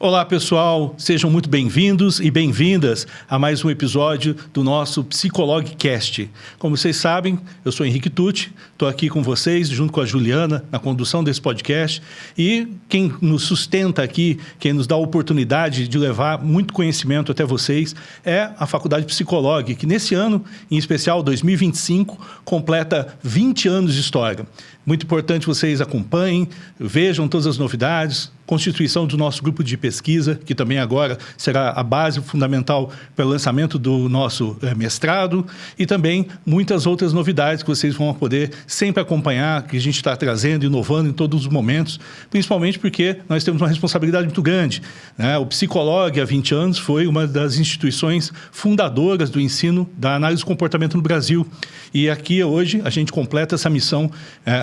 Olá, pessoal. Sejam muito bem-vindos e bem-vindas a mais um episódio do nosso PsicologCast. Como vocês sabem, eu sou Henrique Tucci, estou aqui com vocês, junto com a Juliana, na condução desse podcast. E quem nos sustenta aqui, quem nos dá a oportunidade de levar muito conhecimento até vocês, é a Faculdade Psicolog, que nesse ano, em especial 2025, completa 20 anos de história. Muito importante vocês acompanhem, vejam todas as novidades, constituição do nosso grupo de pesquisa, que também agora será a base fundamental para o lançamento do nosso mestrado, e também muitas outras novidades que vocês vão poder sempre acompanhar, que a gente está trazendo, inovando em todos os momentos, principalmente porque nós temos uma responsabilidade muito grande, né? O Psicolog, há 20 anos, foi uma das instituições fundadoras do ensino da análise do comportamento no Brasil. E aqui, hoje, a gente completa essa missão,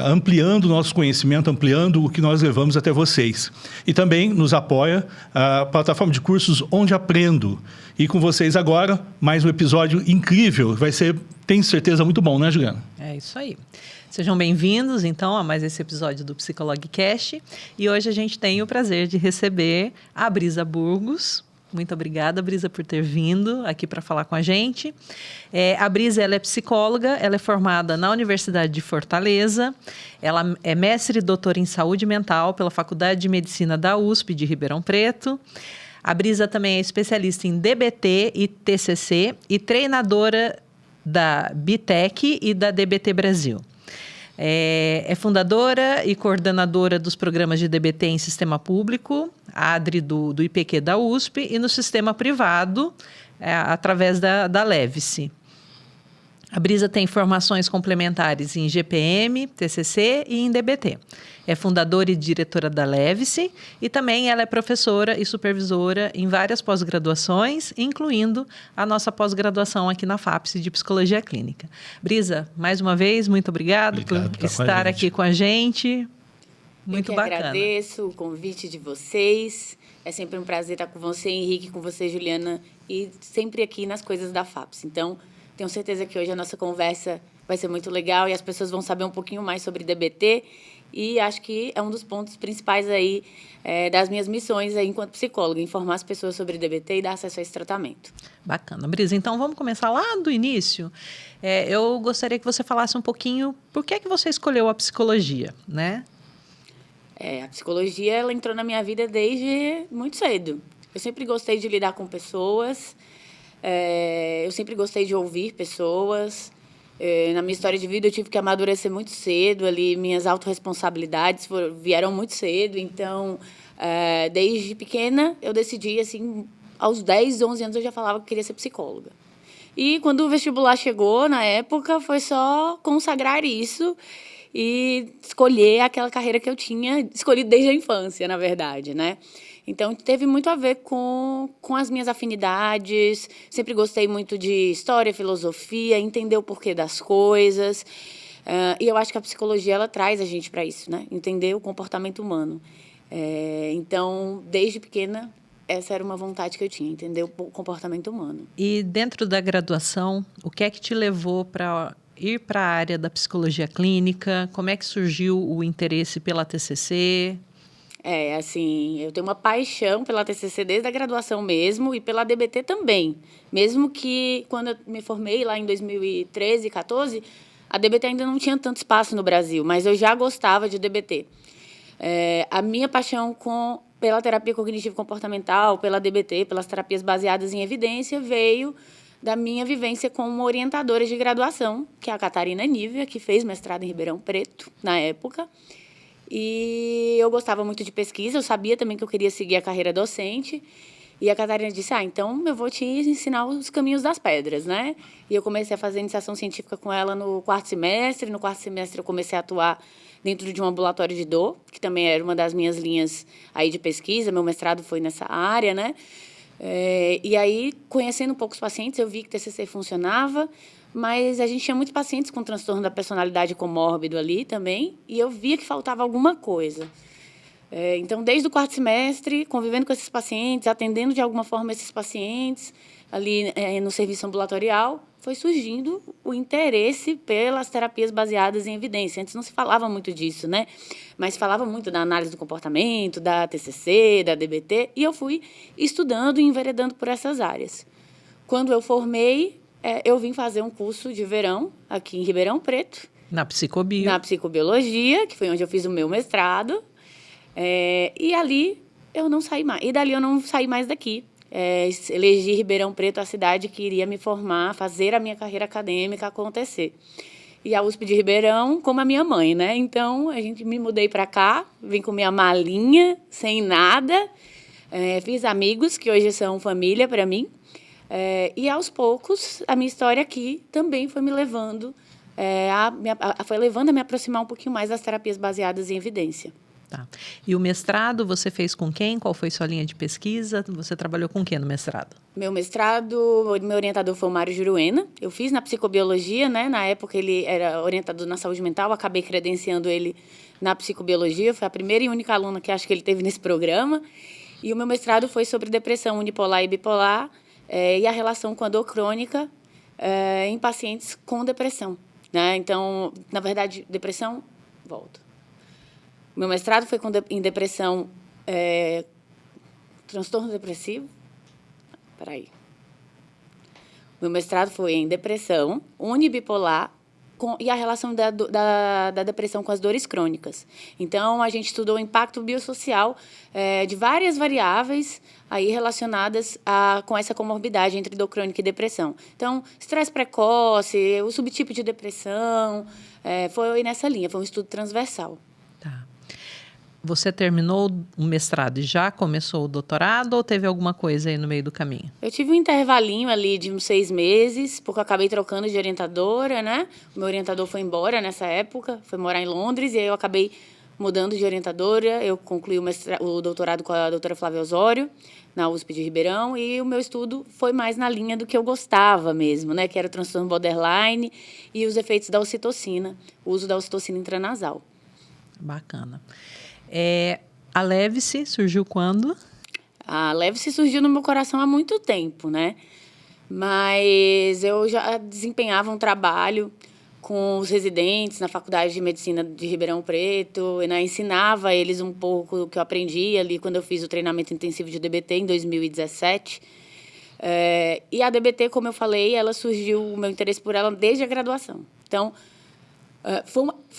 ampliando o nosso conhecimento, ampliando o que nós levamos até vocês. E também nos apoia a plataforma de cursos Onde Aprendo. E com vocês agora, mais um episódio incrível. Vai ser, tenho certeza, muito bom, né, Juliana? É isso aí. Sejam bem-vindos, então, a mais esse episódio do PsicologCast. E hoje a gente tem o prazer de receber a Brisa Burgos. Muito obrigada, Brisa, por ter vindo aqui para falar com a gente. A Brisa, ela é psicóloga, ela é formada na Universidade de Fortaleza, ela é mestre e doutora em saúde mental pela Faculdade de Medicina da USP de Ribeirão Preto. A Brisa também é especialista em DBT e TCC e treinadora da BITEC e da DBT Brasil. É fundadora e coordenadora dos programas de DBT em sistema público, ADRI do IPQ da USP, e no sistema privado, através da Levice. A Brisa tem formações complementares em GPM, TCC e em DBT. É fundadora e diretora da Levice e também ela é professora e supervisora em várias pós-graduações, incluindo a nossa pós-graduação aqui na FAPES de Psicologia Clínica. Brisa, mais uma vez, muito obrigado por estar aqui com a gente. Muito bacana. Eu agradeço o convite de vocês. É sempre um prazer estar com você, Henrique, com você, Juliana, e sempre aqui nas coisas da FAPES. Então, tenho certeza que hoje a nossa conversa vai ser muito legal e as pessoas vão saber um pouquinho mais sobre DBT. E acho que é um dos pontos principais aí das minhas missões aí enquanto psicóloga, informar as pessoas sobre DBT e dar acesso a esse tratamento. Bacana. Brisa, então vamos começar lá do início. Eu gostaria que você falasse um pouquinho por que você escolheu a psicologia, né? A psicologia, ela entrou na minha vida desde muito cedo. Eu sempre gostei de lidar com pessoas, eu sempre gostei de ouvir pessoas. Na minha história de vida, eu tive que amadurecer muito cedo, ali, minhas autorresponsabilidades vieram muito cedo. Então, desde pequena, eu decidi, assim, aos 10, 11 anos, eu já falava que queria ser psicóloga. E quando o vestibular chegou, na época, foi só consagrar isso e escolher aquela carreira que eu tinha escolhido desde a infância, na verdade, né? Então, teve muito a ver com as minhas afinidades. Sempre gostei muito de história, filosofia, entender o porquê das coisas. E eu acho que a psicologia, ela traz a gente para isso, né? Entender o comportamento humano. Então, desde pequena, essa era uma vontade que eu tinha, entender o comportamento humano. E dentro da graduação, o que é que te levou para ir para a área da psicologia clínica? Como é que surgiu o interesse pela TCC? Assim, eu tenho uma paixão pela TCC desde a graduação mesmo e pela DBT também. Mesmo que quando eu me formei lá em 2013, 14, a DBT ainda não tinha tanto espaço no Brasil, mas eu já gostava de DBT. A minha paixão pela terapia cognitivo-comportamental, pela DBT, pelas terapias baseadas em evidência, veio da minha vivência com uma orientadora de graduação, que é a Catarina Nívia, que fez mestrado em Ribeirão Preto, na época. E eu gostava muito de pesquisa, eu sabia também que eu queria seguir a carreira docente. E a Catarina disse, então eu vou te ensinar os caminhos das pedras, né? E eu comecei a fazer iniciação científica com ela no quarto semestre. No quarto semestre eu comecei a atuar dentro de um ambulatório de dor, que também era uma das minhas linhas aí de pesquisa. Meu mestrado foi nessa área, né? E aí, conhecendo um pouco os pacientes, eu vi que o TCC funcionava, mas a gente tinha muitos pacientes com transtorno da personalidade comórbido ali também, e eu via que faltava alguma coisa. Então, desde o quarto semestre, convivendo com esses pacientes, atendendo de alguma forma esses pacientes, ali no serviço ambulatorial, foi surgindo o interesse pelas terapias baseadas em evidência. Antes não se falava muito disso, né? Mas se falava muito da análise do comportamento, da TCC, da DBT, e eu fui estudando e enveredando por essas áreas. Quando eu formei, eu vim fazer um curso de verão aqui em Ribeirão Preto. Na psicobio. Na psicobiologia, que foi onde eu fiz o meu mestrado. E ali eu não saí mais. E dali eu não saí mais daqui. Elegi Ribeirão Preto a cidade que iria me formar, fazer a minha carreira acadêmica acontecer. E a USP de Ribeirão, como a minha mãe, né? Então, me mudei para cá, vim com minha malinha, sem nada. Fiz amigos, que hoje são família para mim. E, aos poucos, a minha história aqui também foi me levando, foi levando a me aproximar um pouquinho mais das terapias baseadas em evidência. Tá. E o mestrado você fez com quem? Qual foi sua linha de pesquisa? Você trabalhou com quem no mestrado? Meu orientador foi o Mário Juruena. Eu fiz na psicobiologia, né? Na época ele era orientador na saúde mental, acabei credenciando ele na psicobiologia. Foi a primeira e única aluna que acho que ele teve nesse programa. E o meu mestrado foi sobre depressão unipolar e bipolar e a relação com a dor crônica em pacientes com depressão, né? Então, na verdade, depressão, volta. Meu mestrado foi em depressão, transtorno depressivo. Meu mestrado foi em depressão unibipolar e a relação da depressão com as dores crônicas. Então, a gente estudou o impacto biosocial de várias variáveis aí relacionadas com essa comorbidade entre dor crônica e depressão. Então, estresse precoce, o subtipo de depressão, foi nessa linha, foi um estudo transversal. Tá. Você terminou o mestrado e já começou o doutorado ou teve alguma coisa aí no meio do caminho? Eu tive um intervalinho ali de uns 6 meses, porque eu acabei trocando de orientadora, né? O meu orientador foi embora nessa época, foi morar em Londres, e aí eu acabei mudando de orientadora. Eu concluí o doutorado com a doutora Flávia Osório, na USP de Ribeirão, e o meu estudo foi mais na linha do que eu gostava mesmo, né? Que era o transtorno borderline e os efeitos da ocitocina, o uso da ocitocina intranasal. Bacana. A Leve-se surgiu quando? A Leve-se surgiu no meu coração há muito tempo, né? Mas eu já desempenhava um trabalho com os residentes na Faculdade de Medicina de Ribeirão Preto, né? Ensinava eles um pouco do que eu aprendi ali quando eu fiz o treinamento intensivo de DBT em 2017. E a DBT, como eu falei, ela surgiu, o meu interesse por ela desde a graduação. Então,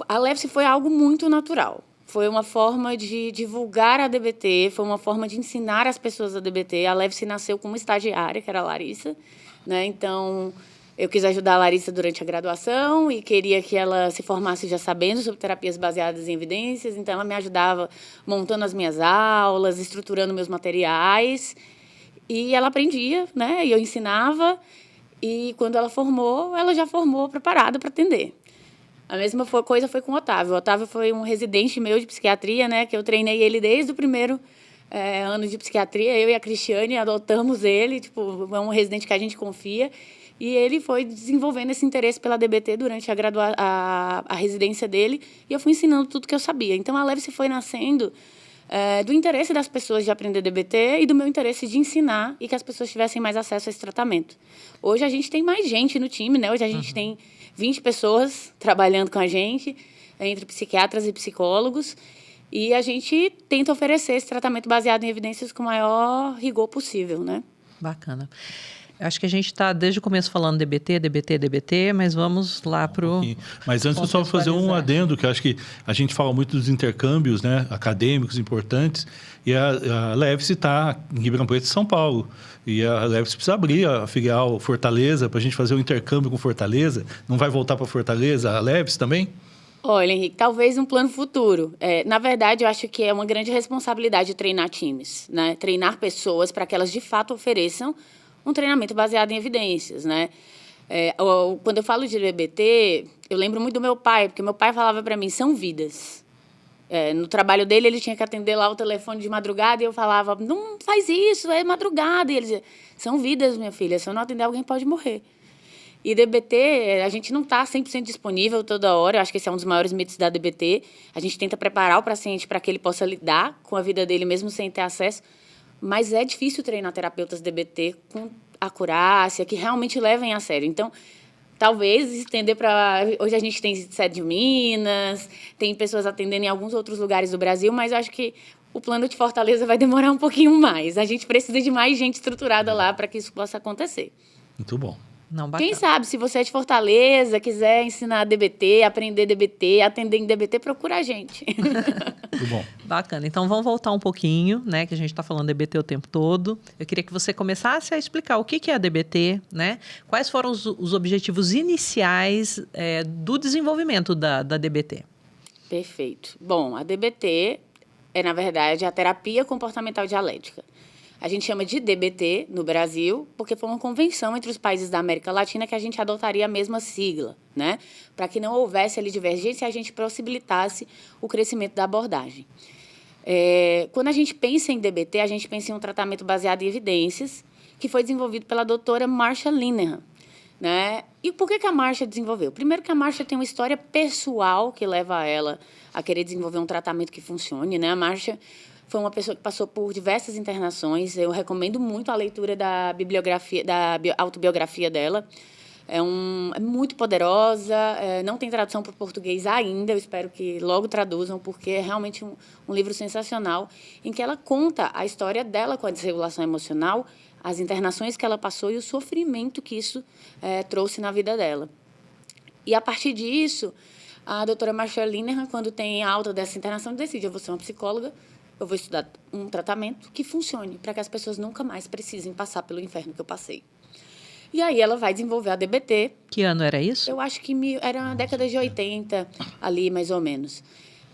a Leve-se foi algo muito natural. Foi uma forma de divulgar a DBT, foi uma forma de ensinar as pessoas a DBT. A Leve-se nasceu com uma estagiária, que era a Larissa, né? Então, eu quis ajudar a Larissa durante a graduação e queria que ela se formasse já sabendo sobre terapias baseadas em evidências. Então, ela me ajudava montando as minhas aulas, estruturando meus materiais. E ela aprendia, né? E eu ensinava. E, quando ela formou, ela já formou preparada para atender. A mesma coisa foi com o Otávio. O Otávio foi um residente meu de psiquiatria, né? Que eu treinei ele desde o primeiro ano de psiquiatria. Eu e a Cristiane adotamos ele, é um residente que a gente confia. E ele foi desenvolvendo esse interesse pela DBT durante a residência dele. E eu fui ensinando tudo que eu sabia. Então, a Leve-se foi nascendo do interesse das pessoas de aprender DBT e do meu interesse de ensinar e que as pessoas tivessem mais acesso a esse tratamento. Hoje, a gente tem mais gente no time, né? Hoje, a gente tem 20 pessoas trabalhando com a gente, entre psiquiatras e psicólogos, e a gente tenta oferecer esse tratamento baseado em evidências com o maior rigor possível, né? Bacana. Acho que a gente está desde o começo falando DBT, mas vamos lá para o... Mas antes eu só fazer um adendo, que eu acho que a gente fala muito dos intercâmbios, né, acadêmicos importantes, e a Leve-se está em Ribeirão Preto, São Paulo. E a Leve-se precisa abrir a filial Fortaleza para a gente fazer um intercâmbio com Fortaleza. Não vai voltar para Fortaleza a Leve-se também? Olha, Henrique, talvez um plano futuro. Na verdade, eu acho que é uma grande responsabilidade treinar times, né? Treinar pessoas para que elas, de fato, ofereçam um treinamento baseado em evidências, né? Quando eu falo de DBT, eu lembro muito do meu pai, porque meu pai falava para mim, são vidas. No trabalho dele, ele tinha que atender lá o telefone de madrugada e eu falava, não faz isso, é madrugada. E ele dizia, são vidas, minha filha, se eu não atender, alguém pode morrer. E DBT, a gente não está 100% disponível toda hora, eu acho que esse é um dos maiores mitos da DBT. A gente tenta preparar o paciente para que ele possa lidar com a vida dele mesmo sem ter acesso, mas é difícil treinar terapeutas DBT com acurácia, que realmente levem a sério. Então, talvez estender para... Hoje a gente tem sede de Minas, tem pessoas atendendo em alguns outros lugares do Brasil, mas eu acho que o plano de Fortaleza vai demorar um pouquinho mais. A gente precisa de mais gente estruturada lá para que isso possa acontecer. Muito bom. Não, bacana. Quem sabe, se você é de Fortaleza, quiser ensinar DBT, aprender DBT, atender em DBT, procura a gente. Muito bom. Bacana. Então, vamos voltar um pouquinho, né? Que a gente está falando DBT o tempo todo. Eu queria que você começasse a explicar o que é a DBT, né? Quais foram os objetivos iniciais do desenvolvimento da DBT? Perfeito. Bom, a DBT é, na verdade, a terapia comportamental dialética. A gente chama de DBT no Brasil, porque foi uma convenção entre os países da América Latina que a gente adotaria a mesma sigla, né? Para que não houvesse ali divergência e a gente possibilitasse o crescimento da abordagem. Quando a gente pensa em DBT, a gente pensa em um tratamento baseado em evidências, que foi desenvolvido pela doutora Marsha Linehan, né? E por que a Marsha desenvolveu? Primeiro que a Marsha tem uma história pessoal que leva ela a querer desenvolver um tratamento que funcione, né? A Marsha foi uma pessoa que passou por diversas internações. Eu recomendo muito a leitura da bibliografia, da autobiografia dela. É muito poderosa, não tem tradução para o português ainda, eu espero que logo traduzam, porque é realmente um livro sensacional, em que ela conta a história dela com a desregulação emocional, as internações que ela passou e o sofrimento que isso trouxe na vida dela. E, a partir disso, a doutora Marsha Linehan, quando tem alta dessa internação, decide: eu vou ser uma psicóloga, eu vou estudar um tratamento que funcione para que as pessoas nunca mais precisem passar pelo inferno que eu passei. E aí ela vai desenvolver a DBT. Que ano era isso? Eu acho que era na década de 80, ali mais ou menos.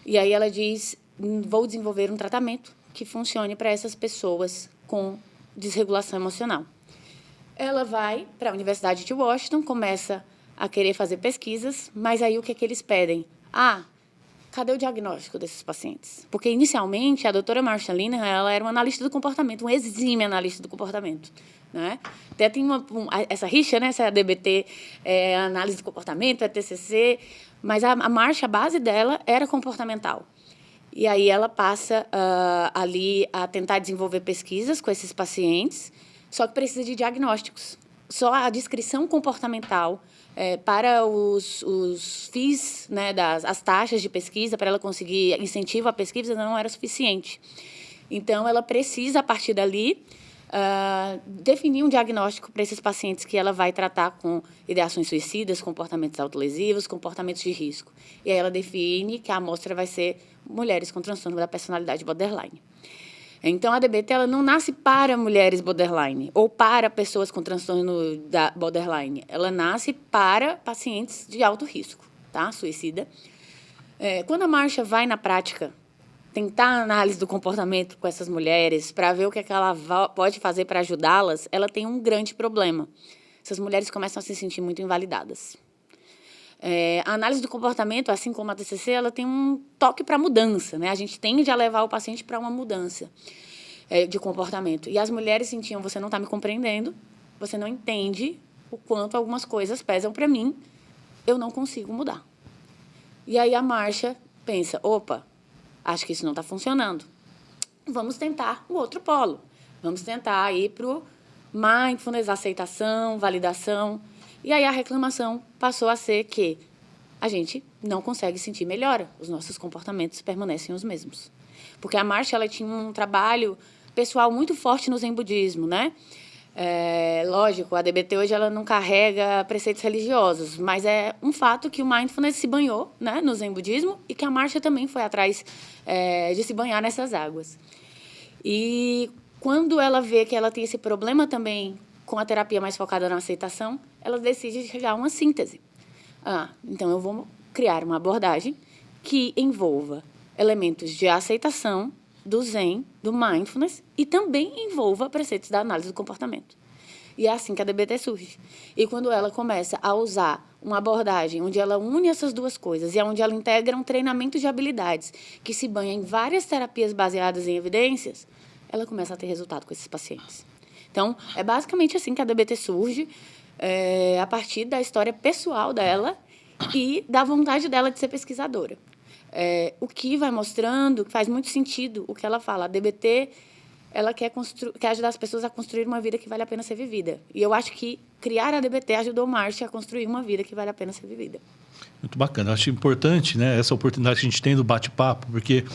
E aí ela diz: vou desenvolver um tratamento que funcione para essas pessoas com desregulação emocional. Ela vai para a Universidade de Washington, começa a querer fazer pesquisas, mas aí o que é que eles pedem? Cadê o diagnóstico desses pacientes? Porque, inicialmente, a doutora Marsha Linehan, ela era uma analista do comportamento, um exímio analista do comportamento, né? Até tem essa rixa, né? Essa DBT, análise do comportamento, TCC, mas a Marsha, a base dela era comportamental. E aí ela passa ali a tentar desenvolver pesquisas com esses pacientes, só que precisa de diagnósticos. Só a descrição comportamental para os FIIs, né, as taxas de pesquisa, para ela conseguir incentivo à pesquisa, não era suficiente. Então, ela precisa, a partir dali, definir um diagnóstico para esses pacientes que ela vai tratar com ideações suicidas, comportamentos autolesivos, comportamentos de risco. E aí ela define que a amostra vai ser mulheres com transtorno da personalidade borderline. Então, a DBT ela não nasce para mulheres borderline ou para pessoas com transtorno da borderline. Ela nasce para pacientes de alto risco, tá? Suicida. Quando a Marsha vai na prática tentar análise do comportamento com essas mulheres para ver o que ela pode fazer para ajudá-las, ela tem um grande problema. Essas mulheres começam a se sentir muito invalidadas. A análise do comportamento, assim como a TCC, ela tem um toque para mudança, né? A gente tende a levar o paciente para uma mudança de comportamento. E as mulheres sentiam: você não está me compreendendo, você não entende o quanto algumas coisas pesam para mim, eu não consigo mudar. E aí a Marsha pensa: opa, acho que isso não está funcionando. Vamos tentar o outro polo. Vamos tentar ir para o mindfulness, aceitação, validação. E aí a reclamação passou a ser que a gente não consegue sentir melhora, os nossos comportamentos permanecem os mesmos. Porque a Marsha ela tinha um trabalho pessoal muito forte no Zen budismo, né? Lógico, a DBT hoje ela não carrega preceitos religiosos, mas é um fato que o mindfulness se banhou, né, no Zen budismo e que a Marsha também foi atrás de se banhar nessas águas. E quando ela vê que ela tem esse problema também com a terapia mais focada na aceitação, ela decide chegar a uma síntese. Então eu vou criar uma abordagem que envolva elementos de aceitação, do Zen, do Mindfulness e também envolva preceitos da análise do comportamento. E é assim que a DBT surge. E quando ela começa a usar uma abordagem onde ela une essas duas coisas e onde ela integra um treinamento de habilidades que se banha em várias terapias baseadas em evidências, ela começa a ter resultado com esses pacientes. Então, é basicamente assim que a DBT surge, a partir da história pessoal dela e da vontade dela de ser pesquisadora. O que vai mostrando que faz muito sentido o que ela fala. A DBT ela quer ajudar as pessoas a construir uma vida que vale a pena ser vivida. E eu acho que criar a DBT ajudou Márcia a construir uma vida que vale a pena ser vivida. Muito bacana. Acho importante, né, essa oportunidade que a gente tem do bate-papo, porque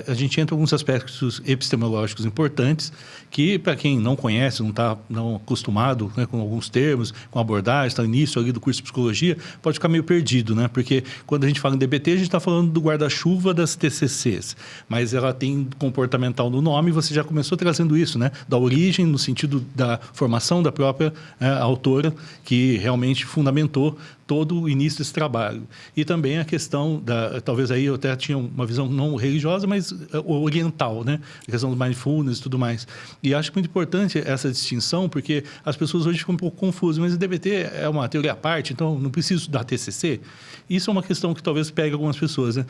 a gente entra em alguns aspectos epistemológicos importantes que, para quem não conhece, não está acostumado, né, com alguns termos, com abordagem, está no início ali do curso de psicologia, pode ficar meio perdido, né? Porque quando a gente fala em DBT, a gente está falando do guarda-chuva das TCCs, mas ela tem comportamental no nome, e você já começou trazendo isso, né? Da origem, no sentido da formação da própria autora, que realmente fundamentou todo o início desse trabalho. E também a questão talvez aí eu até tinha uma visão não religiosa, mas oriental, né? A questão do mindfulness e tudo mais. E acho muito importante essa distinção, porque as pessoas hoje ficam um pouco confusas, mas o DBT é uma teoria à parte, então não preciso estudar TCC. Isso é uma questão que talvez pegue algumas pessoas, né?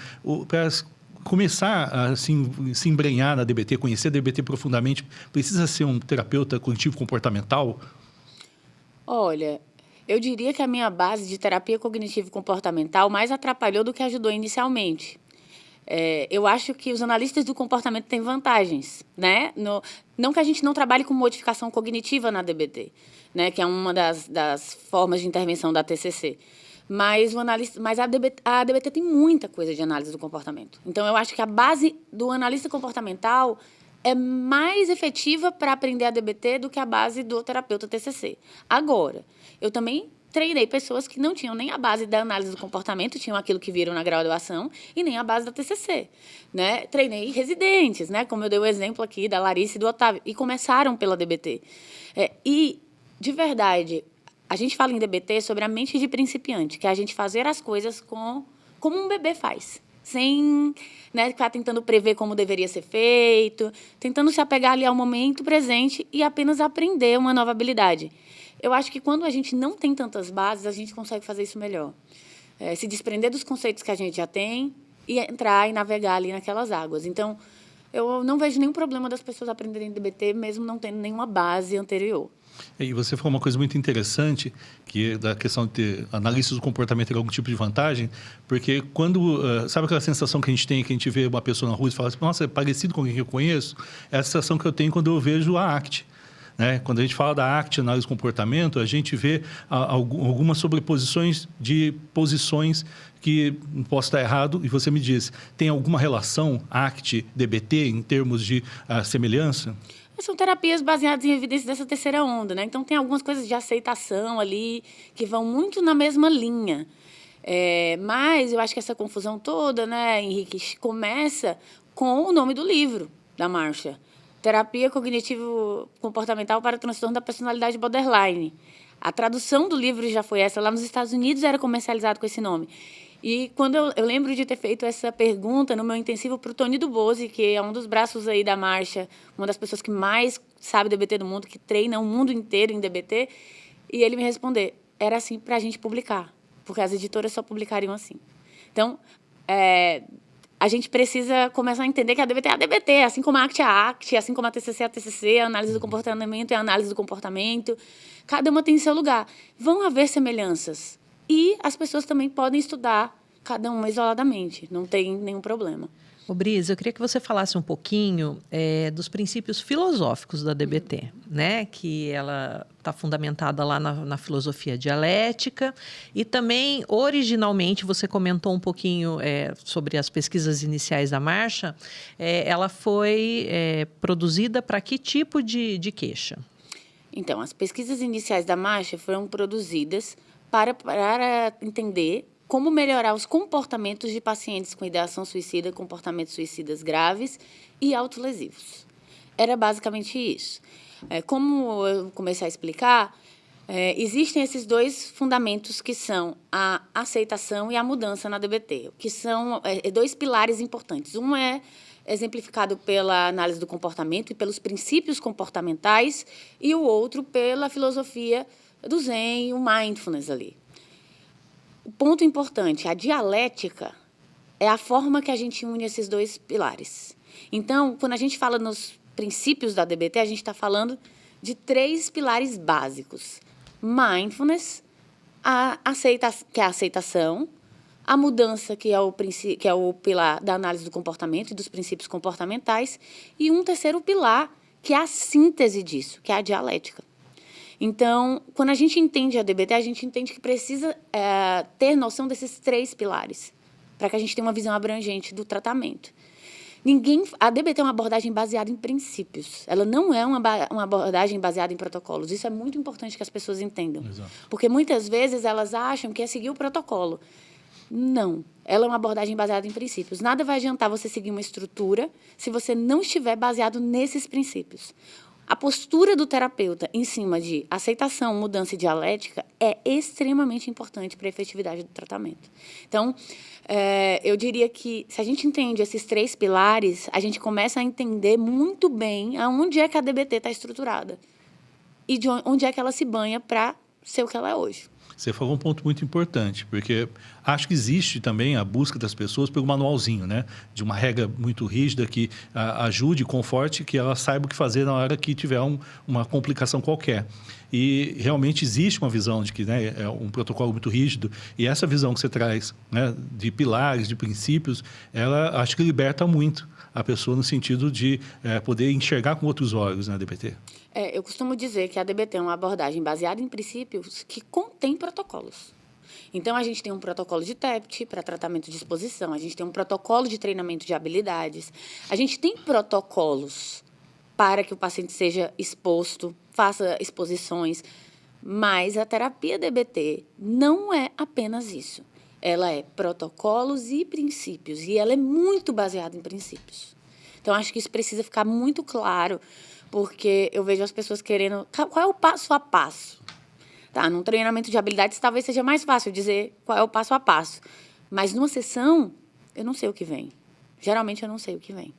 Para começar a se embrenhar na DBT, conhecer a DBT profundamente, precisa ser um terapeuta cognitivo-comportamental? Olha, eu diria que a minha base de terapia cognitivo-comportamental mais atrapalhou do que ajudou inicialmente. Eu acho que os analistas do comportamento têm vantagens, né? Não que a gente não trabalhe com modificação cognitiva na DBT, né? Que é uma das formas de intervenção da TCC. Mas a DBT tem muita coisa de análise do comportamento. Então, eu acho que a base do analista comportamental é mais efetiva para aprender a DBT do que a base do terapeuta TCC. Agora, eu também treinei pessoas que não tinham nem a base da análise do comportamento, tinham aquilo que viram na graduação, e nem a base da TCC. Né? Treinei residentes, né? Como eu dei o exemplo aqui da Larissa e do Otávio, e começaram pela DBT. E, de verdade, a gente fala em DBT sobre a mente de principiante, que é a gente fazer as coisas como um bebê faz. Sem, né, ficar tentando prever como deveria ser feito, tentando se apegar ali ao momento presente e apenas aprender uma nova habilidade. Eu acho que quando a gente não tem tantas bases, a gente consegue fazer isso melhor. Se desprender dos conceitos que a gente já tem e entrar e navegar ali naquelas águas. Então, eu não vejo nenhum problema das pessoas aprenderem DBT, mesmo não tendo nenhuma base anterior. E você falou uma coisa muito interessante, que é da questão de ter análise do comportamento ter algum tipo de vantagem, porque quando, sabe aquela sensação que a gente vê uma pessoa na rua e fala assim, nossa, é parecido com alguém que eu conheço? É a sensação que eu tenho quando eu vejo a ACT. Né? Quando a gente fala da ACT, análise do comportamento, a gente vê algumas sobreposições de posições que, não posso estar errado, e você me diz, tem alguma relação ACT-DBT em termos de semelhança? São terapias baseadas em evidências dessa terceira onda, né? Então, tem algumas coisas de aceitação ali que vão muito na mesma linha. Mas eu acho que essa confusão toda, né, Henrique, começa com o nome do livro da Márcia. Terapia Cognitivo-Comportamental para o Transtorno da Personalidade Borderline. A tradução do livro já foi essa. Lá nos Estados Unidos era comercializado com esse nome. E quando eu lembro de ter feito essa pergunta no meu intensivo para o Tony Dubose, que é um dos braços aí da Márcia, uma das pessoas que mais sabe DBT do mundo, que treina o mundo inteiro em DBT, e ele me responder, era assim para a gente publicar, porque as editoras só publicariam assim. Então, a gente precisa começar a entender que a DBT é a DBT, assim como a ACT é a ACT, assim como a TCC é a TCC, a análise do comportamento é a análise do comportamento. Cada uma tem seu lugar. Vão haver semelhanças. E as pessoas também podem estudar cada uma isoladamente, não tem nenhum problema. Ô, Brisa, eu queria que você falasse um pouquinho dos princípios filosóficos da DBT, né? Que ela está fundamentada lá na filosofia dialética e também, originalmente, você comentou um pouquinho sobre as pesquisas iniciais da Márcia, ela foi produzida para que tipo de queixa? Então, as pesquisas iniciais da Márcia foram produzidas para entender como melhorar os comportamentos de pacientes com ideação suicida, comportamentos suicidas graves e autolesivos. Era basicamente isso. Como eu comecei a explicar, existem esses dois fundamentos que são a aceitação e a mudança na DBT, que são dois pilares importantes. Um é exemplificado pela análise do comportamento e pelos princípios comportamentais, e o outro pela filosofia do Zen e o mindfulness ali. O ponto importante, a dialética é a forma que a gente une esses dois pilares. Então, quando a gente fala nos princípios da DBT, a gente está falando de 3 pilares básicos. Mindfulness, que é a aceitação, a mudança, que é o pilar da análise do comportamento e dos princípios comportamentais, e um terceiro pilar, que é a síntese disso, que é a dialética. Então, quando a gente entende a DBT, a gente entende que precisa ter noção desses 3 pilares, para que a gente tenha uma visão abrangente do tratamento. A DBT é uma abordagem baseada em princípios. Ela não é uma abordagem baseada em protocolos. Isso é muito importante que as pessoas entendam. Exato. Porque muitas vezes elas acham que é seguir o protocolo. Não. Ela é uma abordagem baseada em princípios. Nada vai adiantar você seguir uma estrutura se você não estiver baseado nesses princípios. A postura do terapeuta em cima de aceitação, mudança e dialética é extremamente importante para a efetividade do tratamento. Então, eu diria que, se a gente entende esses 3 pilares, a gente começa a entender muito bem aonde é que a DBT está estruturada e de onde é que ela se banha para ser o que ela é hoje. Você falou um ponto muito importante, porque acho que existe também a busca das pessoas pelo manualzinho, né? De uma regra muito rígida que ajude, conforte, que ela saiba o que fazer na hora que tiver uma complicação qualquer. E realmente existe uma visão de que, né, é um protocolo muito rígido, e essa visão que você traz, né, de pilares, de princípios, ela acho que liberta muito a pessoa no sentido de poder enxergar com outros olhos na DBT. Eu costumo dizer que a DBT é uma abordagem baseada em princípios que contém protocolos. Então, a gente tem um protocolo de TEPT para tratamento de exposição, a gente tem um protocolo de treinamento de habilidades, a gente tem protocolos para que o paciente seja exposto, faça exposições, mas a terapia DBT não é apenas isso. Ela é protocolos e princípios, e ela é muito baseada em princípios. Então, acho que isso precisa ficar muito claro, porque eu vejo as pessoas querendo... Qual é o passo a passo? Tá, num treinamento de habilidades, talvez seja mais fácil dizer qual é o passo a passo. Mas numa sessão, eu não sei o que vem. Geralmente, eu não sei o que vem.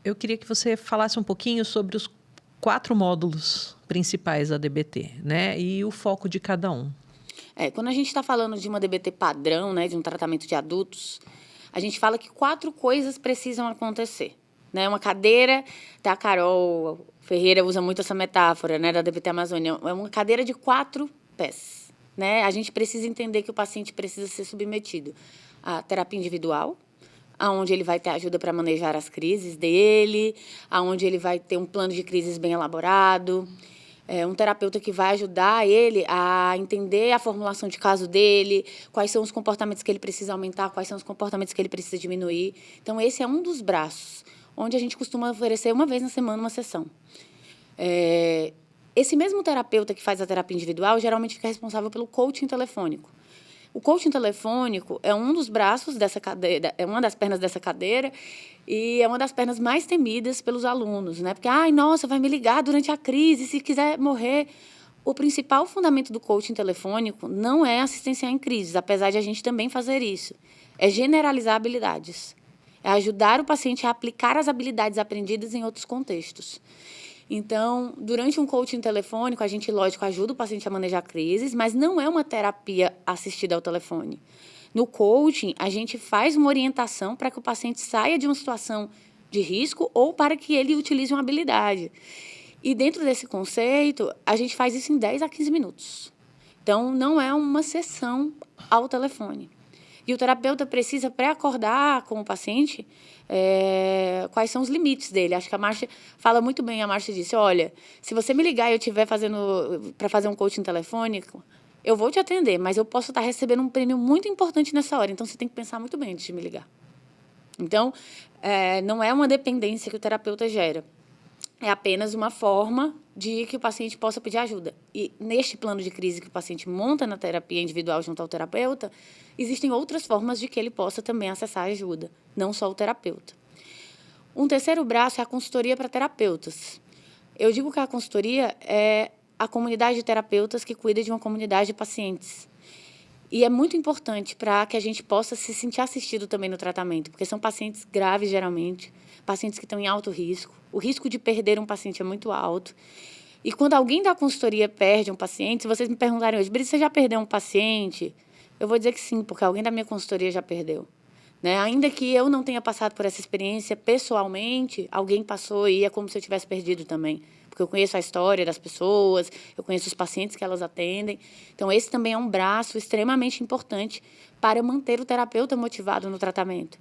Eu queria que você falasse um pouquinho sobre os 4 módulos principais da DBT, né? E o foco de cada um. Quando a gente está falando de uma DBT padrão, né, de um tratamento de adultos, a gente fala que 4 coisas precisam acontecer. Né? Uma cadeira, a Carol Ferreira usa muito essa metáfora, né, da DBT Amazônia, é uma cadeira de 4 pés. Né? A gente precisa entender que o paciente precisa ser submetido à terapia individual, onde ele vai ter ajuda para manejar as crises dele, onde ele vai ter um plano de crises bem elaborado, um terapeuta que vai ajudar ele a entender a formulação de caso dele, quais são os comportamentos que ele precisa aumentar, quais são os comportamentos que ele precisa diminuir. Então, esse é um dos braços, onde a gente costuma oferecer uma vez na semana uma sessão. Esse mesmo terapeuta que faz a terapia individual geralmente fica responsável pelo coaching telefônico. O coaching telefônico é um dos braços dessa cadeira, é uma das pernas dessa cadeira e é uma das pernas mais temidas pelos alunos, né? Porque, nossa, vai me ligar durante a crise, se quiser morrer. O principal fundamento do coaching telefônico não é assistência em crises, apesar de a gente também fazer isso. É generalizar habilidades. É ajudar o paciente a aplicar as habilidades aprendidas em outros contextos. Então, durante um coaching telefônico, a gente, lógico, ajuda o paciente a manejar crises, mas não é uma terapia assistida ao telefone. No coaching, a gente faz uma orientação para que o paciente saia de uma situação de risco ou para que ele utilize uma habilidade. E dentro desse conceito, a gente faz isso em 10 a 15 minutos. Então, não é uma sessão ao telefone. E o terapeuta precisa pré-acordar com o paciente quais são os limites dele. Acho que a Márcia fala muito bem. A Márcia disse, olha, se você me ligar e eu estiver para fazer um coaching telefônico, eu vou te atender, mas eu posso estar recebendo um prêmio muito importante nessa hora. Então, você tem que pensar muito bem antes de me ligar. Então, não é uma dependência que o terapeuta gera. É apenas uma forma de que o paciente possa pedir ajuda. E neste plano de crise que o paciente monta na terapia individual junto ao terapeuta, existem outras formas de que ele possa também acessar ajuda, não só o terapeuta. Um terceiro braço é a consultoria para terapeutas. Eu digo que a consultoria é a comunidade de terapeutas que cuida de uma comunidade de pacientes. E é muito importante para que a gente possa se sentir assistido também no tratamento, porque são pacientes graves, geralmente, pacientes que estão em alto risco. O risco de perder um paciente é muito alto. E quando alguém da consultoria perde um paciente, se vocês me perguntarem hoje, Brisa, você já perdeu um paciente? Eu vou dizer que sim, porque alguém da minha consultoria já perdeu. Né? Ainda que eu não tenha passado por essa experiência pessoalmente, alguém passou e é como se eu tivesse perdido também. Porque eu conheço a história das pessoas, eu conheço os pacientes que elas atendem. Então, esse também é um braço extremamente importante para manter o terapeuta motivado no tratamento.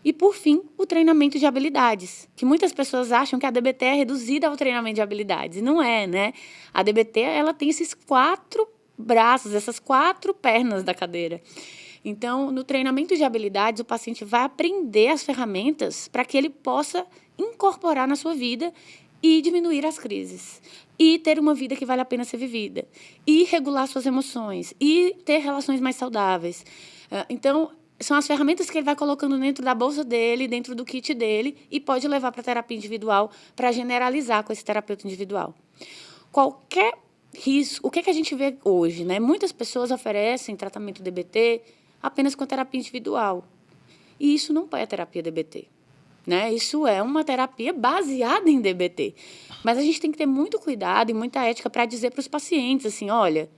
E, por fim, o treinamento de habilidades, que muitas pessoas acham que a DBT é reduzida ao treinamento de habilidades, e não é, né? A DBT, ela tem esses 4 braços, essas 4 pernas da cadeira. Então, no treinamento de habilidades, o paciente vai aprender as ferramentas para que ele possa incorporar na sua vida e diminuir as crises, e ter uma vida que vale a pena ser vivida, e regular suas emoções, e ter relações mais saudáveis. Então, são as ferramentas que ele vai colocando dentro da bolsa dele, dentro do kit dele, e pode levar para a terapia individual, para generalizar com esse terapeuta individual. Qualquer risco, o que a gente vê hoje, né? Muitas pessoas oferecem tratamento DBT apenas com terapia individual. E isso não é terapia DBT. Né? Isso é uma terapia baseada em DBT. Mas a gente tem que ter muito cuidado e muita ética para dizer para os pacientes, assim, olha,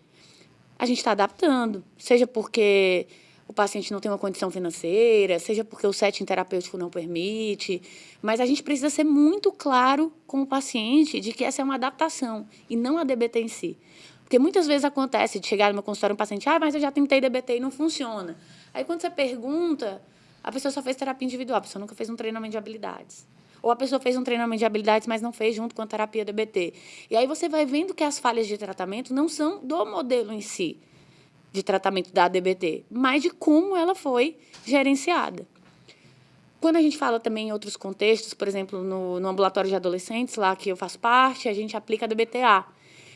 a gente está adaptando, seja porque o paciente não tem uma condição financeira, seja porque o setting terapêutico não permite, mas a gente precisa ser muito claro com o paciente de que essa é uma adaptação e não a DBT em si. Porque muitas vezes acontece de chegar no meu consultório um paciente, mas eu já tentei DBT e não funciona. Aí quando você pergunta, a pessoa só fez terapia individual, a pessoa nunca fez um treinamento de habilidades. Ou a pessoa fez um treinamento de habilidades, mas não fez junto com a terapia DBT. E aí você vai vendo que as falhas de tratamento não são do modelo em si, de tratamento da DBT, mas de como ela foi gerenciada. Quando a gente fala também em outros contextos, por exemplo, no ambulatório de adolescentes, lá que eu faço parte, a gente aplica a DBTA.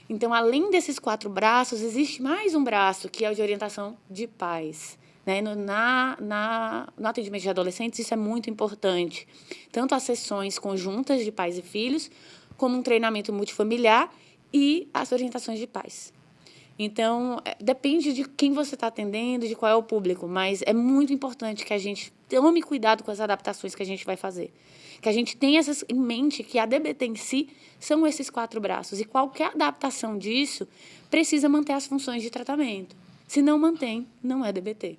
Então, além desses 4 braços, existe mais um braço, que é o de orientação de pais. Né? No atendimento de adolescentes, isso é muito importante. Tanto as sessões conjuntas de pais e filhos, como um treinamento multifamiliar e as orientações de pais. Então, depende de quem você está atendendo, de qual é o público, mas é muito importante que a gente tome cuidado com as adaptações que a gente vai fazer. Que a gente tenha em mente que a DBT em si são esses 4 braços, e qualquer adaptação disso precisa manter as funções de tratamento. Se não mantém, não é DBT.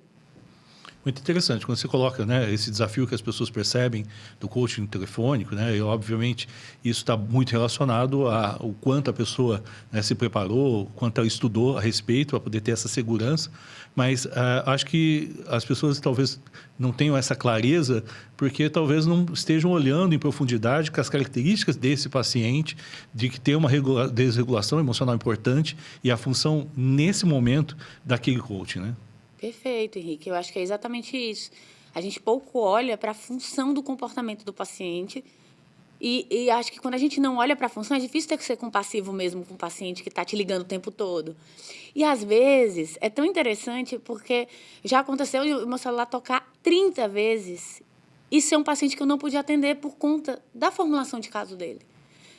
Muito interessante, quando você coloca, né, esse desafio que as pessoas percebem do coaching telefônico, né, e obviamente isso está muito relacionado ao quanto a pessoa, né, se preparou, quanto ela estudou a respeito para poder ter essa segurança, mas acho que as pessoas talvez não tenham essa clareza porque talvez não estejam olhando em profundidade com as características desse paciente, de que tem uma desregulação emocional importante e a função nesse momento daquele coaching, né? Perfeito, Henrique. Eu acho que é exatamente isso. A gente pouco olha para a função do comportamento do paciente e acho que quando a gente não olha para a função, é difícil ter que ser compassivo mesmo com o paciente que está te ligando o tempo todo. E, às vezes, é tão interessante porque já aconteceu de o meu celular tocar 30 vezes e ser um paciente que eu não podia atender por conta da formulação de caso dele.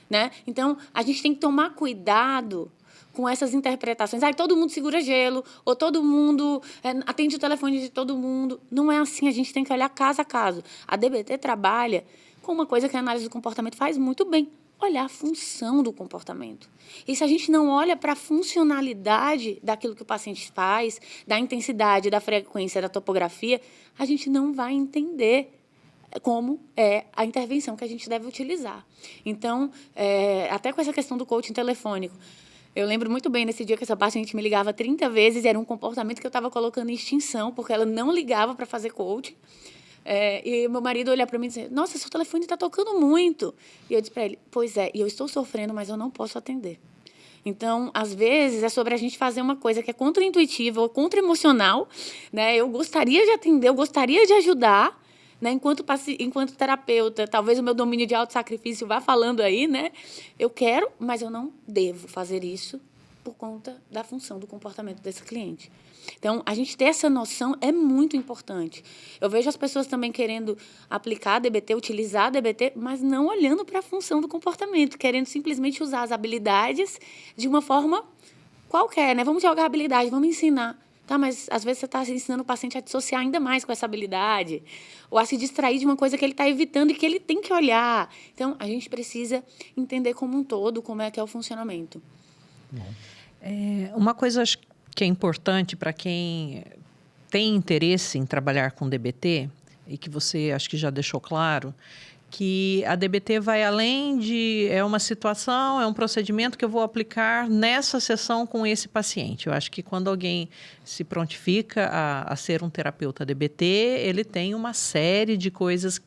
Né? Então, a gente tem que tomar cuidado com essas interpretações. Todo mundo segura gelo, ou todo mundo atende o telefone de todo mundo. Não é assim, a gente tem que olhar caso a caso. A DBT trabalha com uma coisa que a análise do comportamento faz muito bem, olhar a função do comportamento. E se a gente não olha para a funcionalidade daquilo que o paciente faz, da intensidade, da frequência, da topografia, a gente não vai entender como é a intervenção que a gente deve utilizar. Então, até com essa questão do coaching telefônico, eu lembro muito bem nesse dia que essa paciente me ligava 30 vezes, era um comportamento que eu estava colocando em extinção, porque ela não ligava para fazer coaching. E meu marido olhar para mim e dizer, nossa, seu telefone está tocando muito. E eu disse para ele, pois é, e eu estou sofrendo, mas eu não posso atender. Então, às vezes, é sobre a gente fazer uma coisa que é contra-intuitiva ou contra-emocional, né? Eu gostaria de atender, eu gostaria de ajudar, né? Enquanto terapeuta, talvez o meu domínio de autossacrifício vá falando aí, né? Eu quero, mas eu não devo fazer isso por conta da função do comportamento desse cliente. Então, a gente ter essa noção é muito importante. Eu vejo as pessoas também querendo aplicar a DBT, utilizar a DBT, mas não olhando para a função do comportamento, querendo simplesmente usar as habilidades de uma forma qualquer, né? Vamos jogar habilidade, vamos ensinar. Tá, mas às vezes você está ensinando o paciente a dissociar ainda mais com essa habilidade, ou a se distrair de uma coisa que ele está evitando e que ele tem que olhar. Então, a gente precisa entender como um todo como é que é o funcionamento. Uma coisa acho que é importante para quem tem interesse em trabalhar com DBT, e que você acho que já deixou claro, que a DBT vai além de é uma situação, é um procedimento que eu vou aplicar nessa sessão com esse paciente. Eu acho que quando alguém se prontifica a ser um terapeuta DBT, ele tem uma série de coisas,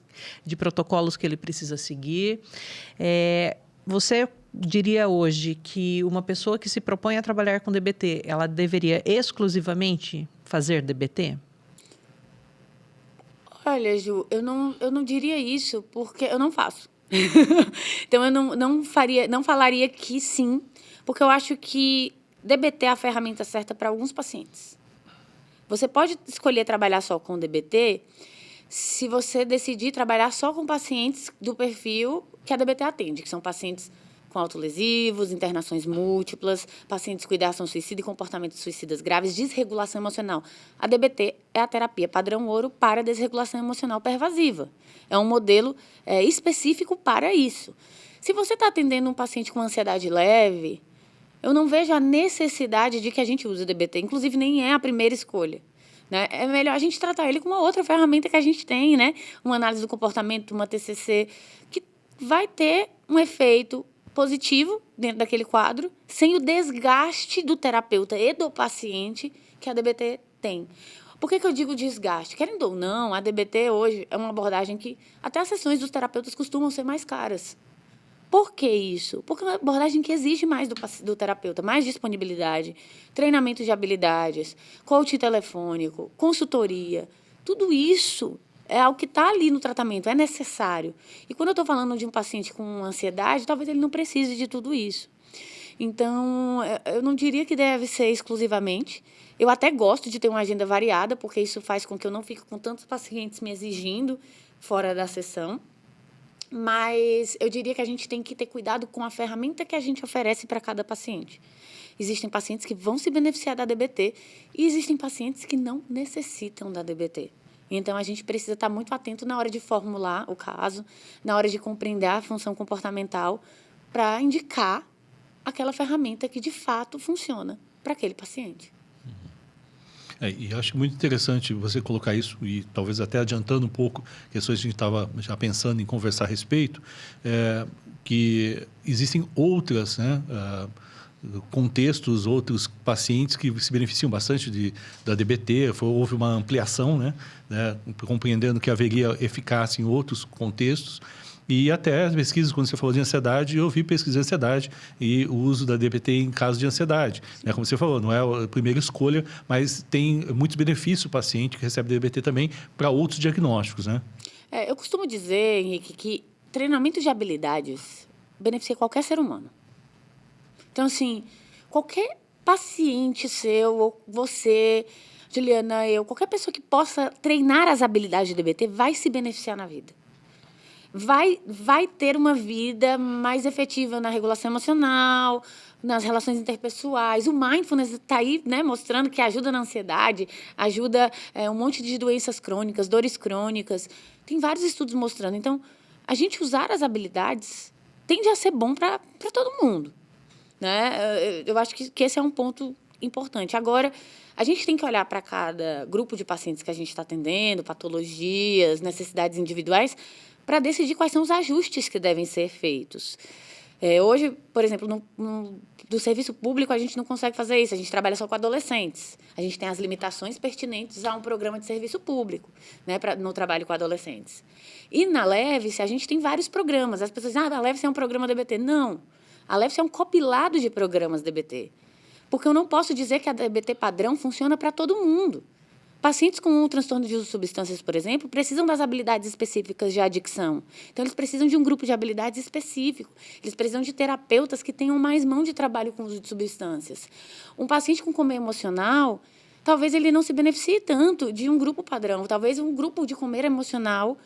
de protocolos que ele precisa seguir. Você diria hoje que uma pessoa que se propõe a trabalhar com DBT, ela deveria exclusivamente fazer DBT? Olha, Ju, eu não diria isso, porque eu não faço. Então, eu não falaria que sim, porque eu acho que DBT é a ferramenta certa para alguns pacientes. Você pode escolher trabalhar só com DBT se você decidir trabalhar só com pacientes do perfil que a DBT atende, que são pacientes com autolesivos, internações múltiplas, pacientes com ideação suicida e comportamentos suicidas graves, desregulação emocional. A DBT é a terapia padrão ouro para desregulação emocional pervasiva. É um modelo específico para isso. Se você está atendendo um paciente com ansiedade leve, eu não vejo a necessidade de que a gente use o DBT, inclusive nem é a primeira escolha. Né? É melhor a gente tratar ele com uma outra ferramenta que a gente tem, né? Uma análise do comportamento, uma TCC, que vai ter um efeito positivo dentro daquele quadro, sem o desgaste do terapeuta e do paciente que a DBT tem. Por que eu digo desgaste? Querendo ou não, a DBT hoje é uma abordagem que até as sessões dos terapeutas costumam ser mais caras. Por que isso? Porque é uma abordagem que exige mais do terapeuta, mais disponibilidade, treinamento de habilidades, coaching telefônico, consultoria. Tudo isso é algo que está ali no tratamento, é necessário. E quando eu estou falando de um paciente com ansiedade, talvez ele não precise de tudo isso. Então, eu não diria que deve ser exclusivamente. Eu até gosto de ter uma agenda variada, porque isso faz com que eu não fique com tantos pacientes me exigindo fora da sessão. Mas eu diria que a gente tem que ter cuidado com a ferramenta que a gente oferece para cada paciente. Existem pacientes que vão se beneficiar da DBT e existem pacientes que não necessitam da DBT. Então, a gente precisa estar muito atento na hora de formular o caso, na hora de compreender a função comportamental, para indicar aquela ferramenta que, de fato, funciona para aquele paciente. E eu acho muito interessante você colocar isso, e talvez até adiantando um pouco questões que a gente estava já pensando em conversar a respeito, que existem outras, né, contextos, outros pacientes que se beneficiam bastante da DBT, houve uma ampliação, né, compreendendo que haveria eficácia em outros contextos. E até as pesquisas, quando você falou de ansiedade, eu vi pesquisa de ansiedade e o uso da DBT em caso de ansiedade. Né? Como você falou, não é a primeira escolha, mas tem muitos benefícios o paciente que recebe DBT também para outros diagnósticos, né? Eu costumo dizer, Henrique, que treinamento de habilidades beneficia qualquer ser humano. Então, assim, qualquer paciente seu, ou você, Juliana, qualquer pessoa que possa treinar as habilidades de DBT vai se beneficiar na vida. Vai ter uma vida mais efetiva na regulação emocional, nas relações interpessoais. O mindfulness está aí, né, mostrando que ajuda na ansiedade, ajuda um monte de doenças crônicas, dores crônicas. Tem vários estudos mostrando. Então, a gente usar as habilidades tende a ser bom para todo mundo. Né? Eu acho que esse é um ponto importante. Agora, a gente tem que olhar para cada grupo de pacientes que a gente está atendendo, patologias, necessidades individuais, para decidir quais são os ajustes que devem ser feitos. Hoje, por exemplo, do serviço público, a gente não consegue fazer isso. A gente trabalha só com adolescentes. A gente tem as limitações pertinentes a um programa de serviço público, né, no trabalho com adolescentes. E na Leve-se, a gente tem vários programas. As pessoas dizem, a Leve-se é um programa DBT. Não. A Leve-se é um compilado de programas DBT. Porque eu não posso dizer que a DBT padrão funciona para todo mundo. Pacientes com um transtorno de uso de substâncias, por exemplo, precisam das habilidades específicas de adicção. Então, eles precisam de um grupo de habilidades específico. Eles precisam de terapeutas que tenham mais mão de trabalho com o uso de substâncias. Um paciente com comer emocional, talvez ele não se beneficie tanto de um grupo padrão. Talvez um grupo de comer emocional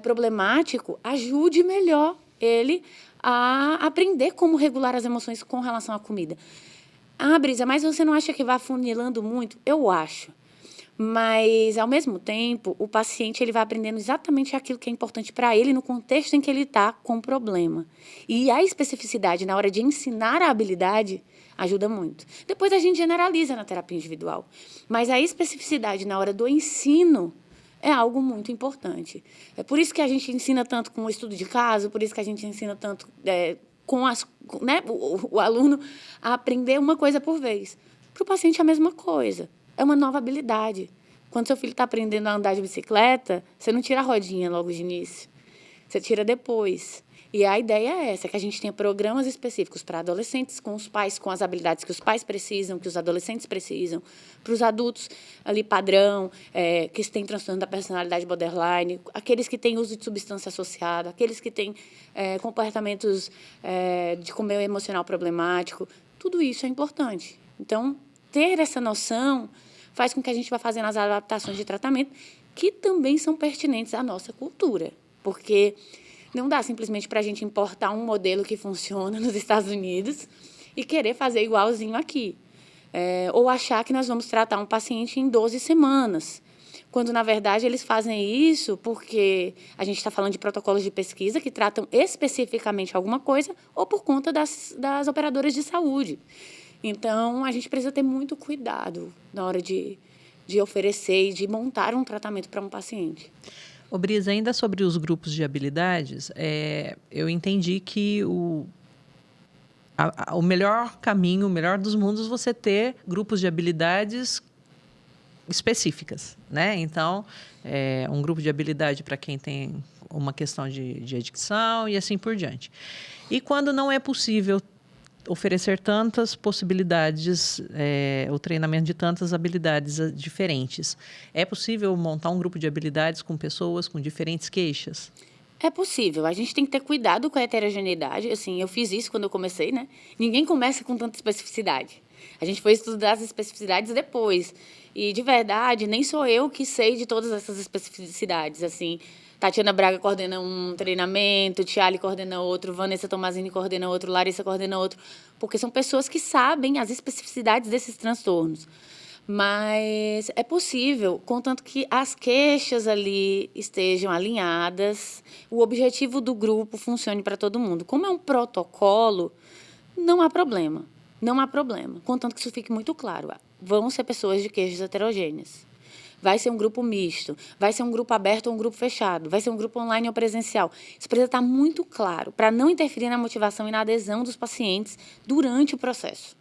problemático ajude melhor ele a aprender como regular as emoções com relação à comida. Brisa, mas você não acha que vai afunilando muito? Eu acho. Mas, ao mesmo tempo, o paciente ele vai aprendendo exatamente aquilo que é importante para ele no contexto em que ele está com o problema. E a especificidade na hora de ensinar a habilidade ajuda muito. Depois a gente generaliza na terapia individual. Mas a especificidade na hora do ensino é algo muito importante. É por isso que a gente ensina tanto com o estudo de caso, por isso que a gente ensina tanto com o aluno a aprender uma coisa por vez. Para o paciente é a mesma coisa, é uma nova habilidade. Quando seu filho está aprendendo a andar de bicicleta, você não tira a rodinha logo de início, você tira depois. E a ideia é essa, que a gente tenha programas específicos para adolescentes, com os pais, com as habilidades que os pais precisam, que os adolescentes precisam, para os adultos ali padrão, que têm transtorno da personalidade borderline, aqueles que têm uso de substância associada, aqueles que têm comportamentos de comer emocional problemático, tudo isso é importante. Então, ter essa noção faz com que a gente vá fazendo as adaptações de tratamento, que também são pertinentes à nossa cultura, porque não dá simplesmente para a gente importar um modelo que funciona nos Estados Unidos e querer fazer igualzinho aqui. Ou achar que nós vamos tratar um paciente em 12 semanas, quando, na verdade, eles fazem isso porque a gente está falando de protocolos de pesquisa que tratam especificamente alguma coisa ou por conta das operadoras de saúde. Então, a gente precisa ter muito cuidado na hora de oferecer e de montar um tratamento para um paciente. Ô, Brisa, ainda sobre os grupos de habilidades, eu entendi que o melhor caminho, o melhor dos mundos, você ter grupos de habilidades específicas, né? Então, um grupo de habilidade para quem tem uma questão de adicção e assim por diante. E quando não é possível oferecer tantas possibilidades, o treinamento de tantas habilidades diferentes. É possível montar um grupo de habilidades com pessoas com diferentes queixas? É possível. A gente tem que ter cuidado com a heterogeneidade. Assim, eu fiz isso quando eu comecei, né? Ninguém começa com tanta especificidade. A gente foi estudar as especificidades depois. E, de verdade, nem sou eu que sei de todas essas especificidades, assim. Tatiana Braga coordena um treinamento, Tiale coordena outro, Vanessa Tomazini coordena outro, Larissa coordena outro, porque são pessoas que sabem as especificidades desses transtornos. Mas é possível, contanto que as queixas ali estejam alinhadas, o objetivo do grupo funcione para todo mundo. Como é um protocolo, não há problema. Não há problema, contanto que isso fique muito claro. Vão ser pessoas de queixas heterogêneas. Vai ser um grupo misto, vai ser um grupo aberto ou um grupo fechado, vai ser um grupo online ou presencial. Isso precisa estar muito claro, para não interferir na motivação e na adesão dos pacientes durante o processo.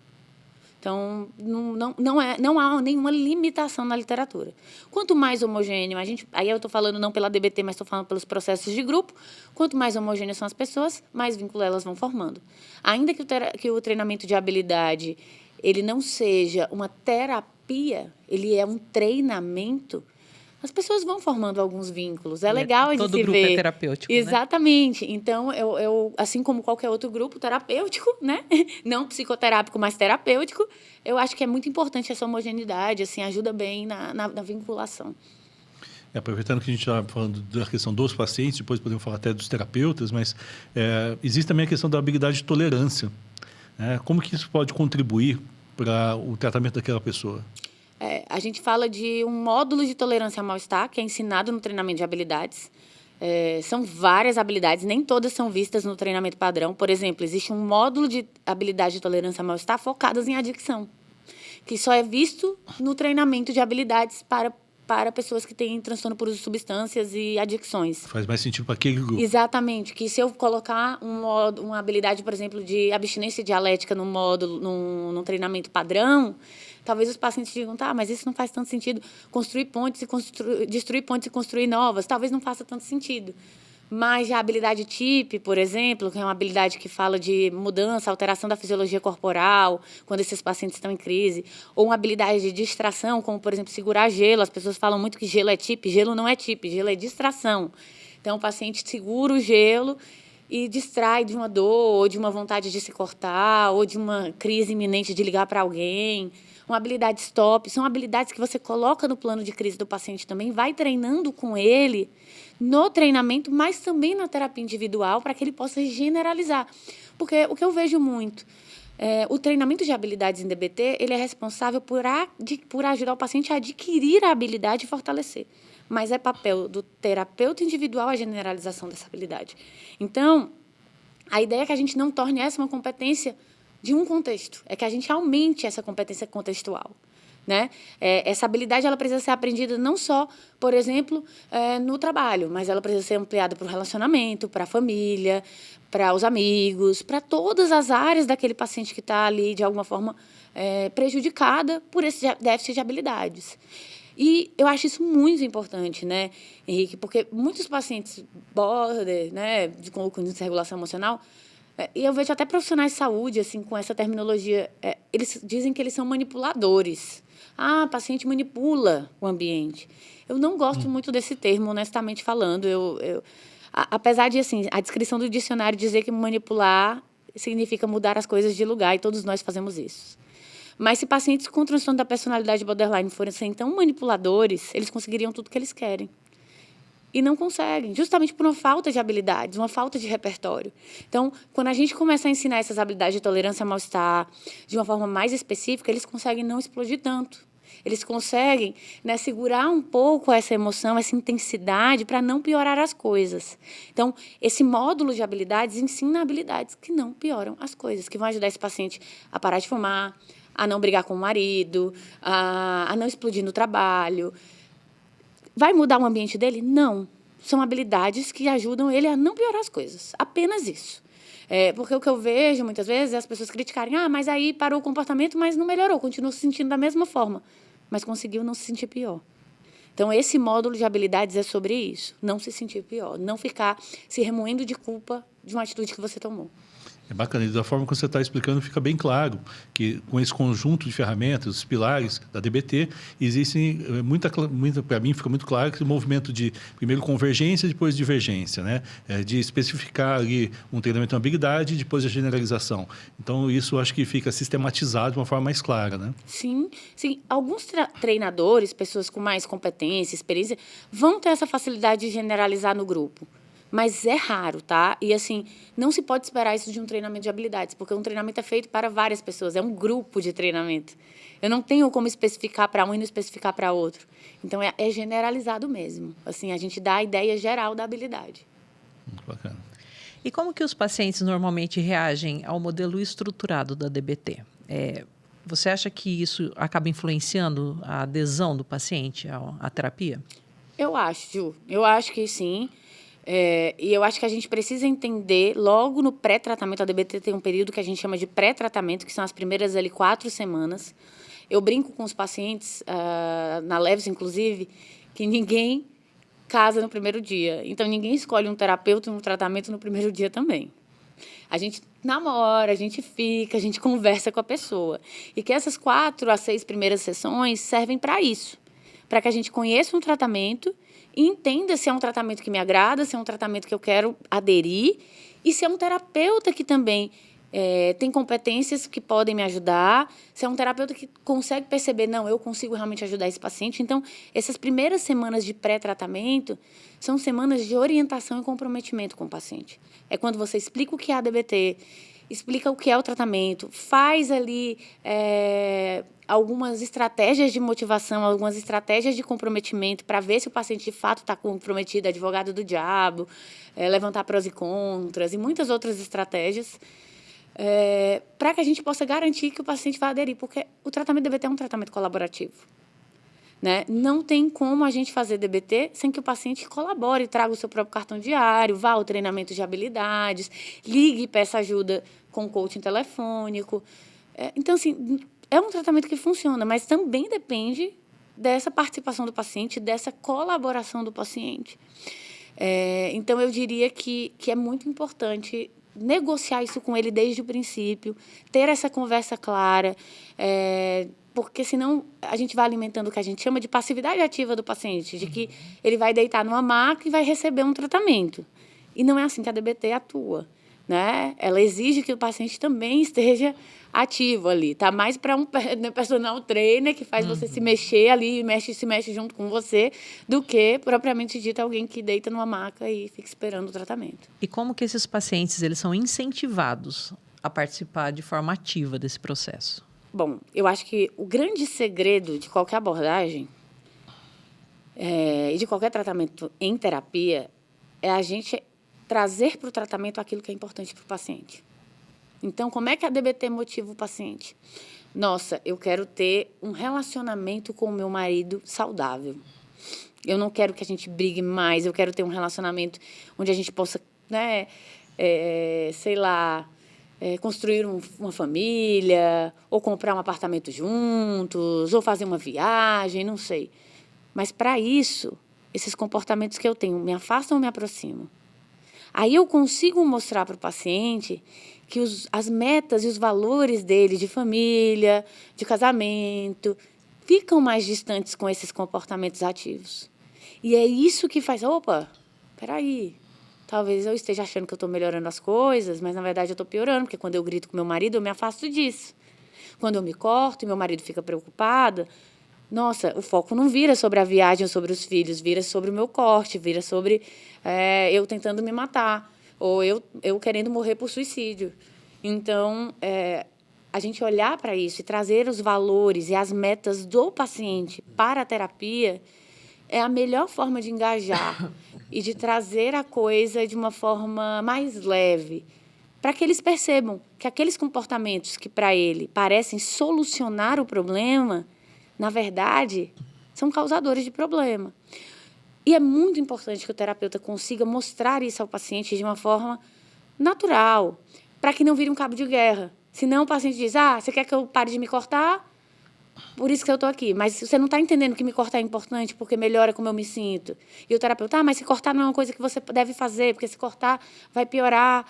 Então, não há nenhuma limitação na literatura. Quanto mais homogêneo, aí eu estou falando não pela DBT, mas estou falando pelos processos de grupo, quanto mais homogêneas são as pessoas, mais vínculo elas vão formando. Ainda que o treinamento de habilidade ele não seja uma terapia, ele é um treinamento, as pessoas vão formando alguns vínculos. É legal de se ver. Todo grupo é terapêutico, exatamente. Né? Então, eu, assim como qualquer outro grupo terapêutico, né? Não psicoterápico, mas terapêutico, eu acho que é muito importante essa homogeneidade, assim, ajuda bem na vinculação. Aproveitando que a gente está falando da questão dos pacientes, depois podemos falar até dos terapeutas, mas existe também a questão da habilidade de tolerância. Como que isso pode contribuir para o tratamento daquela pessoa? A gente fala de um módulo de tolerância ao mal-estar, que é ensinado no treinamento de habilidades. São várias habilidades, nem todas são vistas no treinamento padrão. Por exemplo, existe um módulo de habilidade de tolerância ao mal-estar focadas em adicção, que só é visto no treinamento de habilidades para pessoas que têm transtorno por uso de substâncias e adicções. Faz mais sentido para aquele grupo. Exatamente. Que se eu colocar uma habilidade, por exemplo, de abstinência dialética no módulo, num treinamento padrão, talvez os pacientes digam, mas isso não faz tanto sentido. Construir pontes destruir pontes e construir novas, talvez não faça tanto sentido. Mas a habilidade TIP, por exemplo, que é uma habilidade que fala de mudança, alteração da fisiologia corporal, quando esses pacientes estão em crise, ou uma habilidade de distração, como, por exemplo, segurar gelo. As pessoas falam muito que gelo é TIP, gelo não é TIP, gelo é distração. Então, o paciente segura o gelo e distrai de uma dor, ou de uma vontade de se cortar, ou de uma crise iminente de ligar para alguém. Uma habilidade stop, são habilidades que você coloca no plano de crise do paciente também, vai treinando com ele no treinamento, mas também na terapia individual, para que ele possa generalizar. Porque o que eu vejo muito, o treinamento de habilidades em DBT, ele é responsável por ajudar o paciente a adquirir a habilidade e fortalecer. Mas é papel do terapeuta individual a generalização dessa habilidade. Então, a ideia é que a gente não torne essa uma competência de um contexto, é que a gente aumente essa competência contextual. né? Essa habilidade ela precisa ser aprendida não só, por exemplo, no trabalho, mas ela precisa ser ampliada para o relacionamento, para a família, para os amigos, para todas as áreas daquele paciente que está ali, de alguma forma, prejudicada por esse déficit de habilidades. E eu acho isso muito importante, né, Henrique? Porque muitos pacientes border, né, com desregulação emocional, e eu vejo até profissionais de saúde, assim, com essa terminologia, eles dizem que eles são manipuladores. Ah, paciente manipula o ambiente. Eu não gosto muito desse termo, honestamente falando. Apesar de, assim, a descrição do dicionário dizer que manipular significa mudar as coisas de lugar, e todos nós fazemos isso. Mas se pacientes com transtorno da personalidade borderline forem tão manipuladores, eles conseguiriam tudo que eles querem. E não conseguem, justamente por uma falta de habilidades, uma falta de repertório. Então, quando a gente começa a ensinar essas habilidades de tolerância ao mal-estar de uma forma mais específica, eles conseguem não explodir tanto. Eles conseguem, né, segurar um pouco essa emoção, essa intensidade, para não piorar as coisas. Então, esse módulo de habilidades ensina habilidades que não pioram as coisas, que vão ajudar esse paciente a parar de fumar, a não brigar com o marido, a não explodir no trabalho. Vai mudar o ambiente dele? Não. São habilidades que ajudam ele a não piorar as coisas. Apenas isso. Porque o que eu vejo, muitas vezes, é as pessoas criticarem. Ah, mas aí parou o comportamento, mas não melhorou. Continuou se sentindo da mesma forma. Mas conseguiu não se sentir pior. Então, esse módulo de habilidades é sobre isso. Não se sentir pior. Não ficar se remoendo de culpa de uma atitude que você tomou. É bacana, e da forma que você está explicando, fica bem claro que com esse conjunto de ferramentas, os pilares da DBT, existem para mim fica muito claro que o movimento de, primeiro, convergência, depois divergência, né? De especificar ali um treinamento de habilidade, depois a generalização. Então, isso eu acho que fica sistematizado de uma forma mais clara, né? Sim, sim. Alguns treinadores, pessoas com mais competência, experiência, vão ter essa facilidade de generalizar no grupo. Mas é raro, tá? E, assim, não se pode esperar isso de um treinamento de habilidades, porque um treinamento é feito para várias pessoas, é um grupo de treinamento. Eu não tenho como especificar para um e não especificar para outro. Então, é generalizado mesmo. Assim, a gente dá a ideia geral da habilidade. Muito bacana. E como que os pacientes normalmente reagem ao modelo estruturado da DBT? Você acha que isso acaba influenciando a adesão do paciente à terapia? Eu acho, Ju. Eu acho que sim. E eu acho que a gente precisa entender, logo no pré-tratamento, a DBT tem um período que a gente chama de pré-tratamento, que são as primeiras 4 semanas. Eu brinco com os pacientes, na Leves, inclusive, que ninguém casa no primeiro dia. Então, ninguém escolhe um terapeuta e um tratamento no primeiro dia também. A gente namora, a gente fica, a gente conversa com a pessoa. E que essas 4 a 6 primeiras sessões servem para isso, para que a gente conheça um tratamento e entenda se é um tratamento que me agrada, se é um tratamento que eu quero aderir e se é um terapeuta que também tem competências que podem me ajudar, se é um terapeuta que consegue perceber, não, eu consigo realmente ajudar esse paciente. Então, essas primeiras semanas de pré-tratamento são semanas de orientação e comprometimento com o paciente. É quando você explica o que é a DBT, explica o que é o tratamento, faz ali algumas estratégias de motivação, algumas estratégias de comprometimento para ver se o paciente de fato está comprometido, advogado do diabo, levantar prós e contras e muitas outras estratégias, para que a gente possa garantir que o paciente vai aderir, porque o tratamento DBT é um tratamento colaborativo. Né? Não tem como a gente fazer DBT sem que o paciente colabore, traga o seu próprio cartão diário, vá ao treinamento de habilidades, ligue e peça ajuda com coaching telefônico. Então, assim, é um tratamento que funciona, mas também depende dessa participação do paciente, dessa colaboração do paciente. Então, eu diria que é muito importante negociar isso com ele desde o princípio, ter essa conversa clara, porque senão a gente vai alimentando o que a gente chama de passividade ativa do paciente, de que ele vai deitar numa maca e vai receber um tratamento. E não é assim que a DBT atua, né? Ela exige que o paciente também esteja ativo ali. Tá mais para um personal trainer que faz você se mexer ali, se mexe junto com você, do que propriamente dito alguém que deita numa maca e fica esperando o tratamento. E como que esses pacientes eles são incentivados a participar de forma ativa desse processo? Bom, eu acho que o grande segredo de qualquer abordagem e de qualquer tratamento em terapia é a gente trazer para o tratamento aquilo que é importante para o paciente. Então, como é que a DBT motiva o paciente? Nossa, eu quero ter um relacionamento com o meu marido saudável. Eu não quero que a gente brigue mais, eu quero ter um relacionamento onde a gente possa, né, sei lá, construir uma família, ou comprar um apartamento juntos, ou fazer uma viagem, não sei. Mas, para isso, esses comportamentos que eu tenho me afastam ou me aproximam? Aí eu consigo mostrar para o paciente que as metas e os valores dele de família, de casamento, ficam mais distantes com esses comportamentos ativos. E é isso que faz, opa, peraí, talvez eu esteja achando que eu estou melhorando as coisas, mas na verdade eu estou piorando, porque quando eu grito com meu marido, eu me afasto disso. Quando eu me corto e meu marido fica preocupado, nossa, o foco não vira sobre a viagem ou sobre os filhos, vira sobre o meu corte, vira sobre eu tentando me matar, ou eu querendo morrer por suicídio. Então, a gente olhar para isso e trazer os valores e as metas do paciente para a terapia é a melhor forma de engajar e de trazer a coisa de uma forma mais leve, para que eles percebam que aqueles comportamentos que para ele parecem solucionar o problema, na verdade, são causadores de problema. E é muito importante que o terapeuta consiga mostrar isso ao paciente de uma forma natural, para que não vire um cabo de guerra. Senão o paciente diz, você quer que eu pare de me cortar? Por isso que eu estou aqui. Mas você não está entendendo que me cortar é importante porque melhora como eu me sinto. E o terapeuta, mas se cortar não é uma coisa que você deve fazer, porque se cortar vai piorar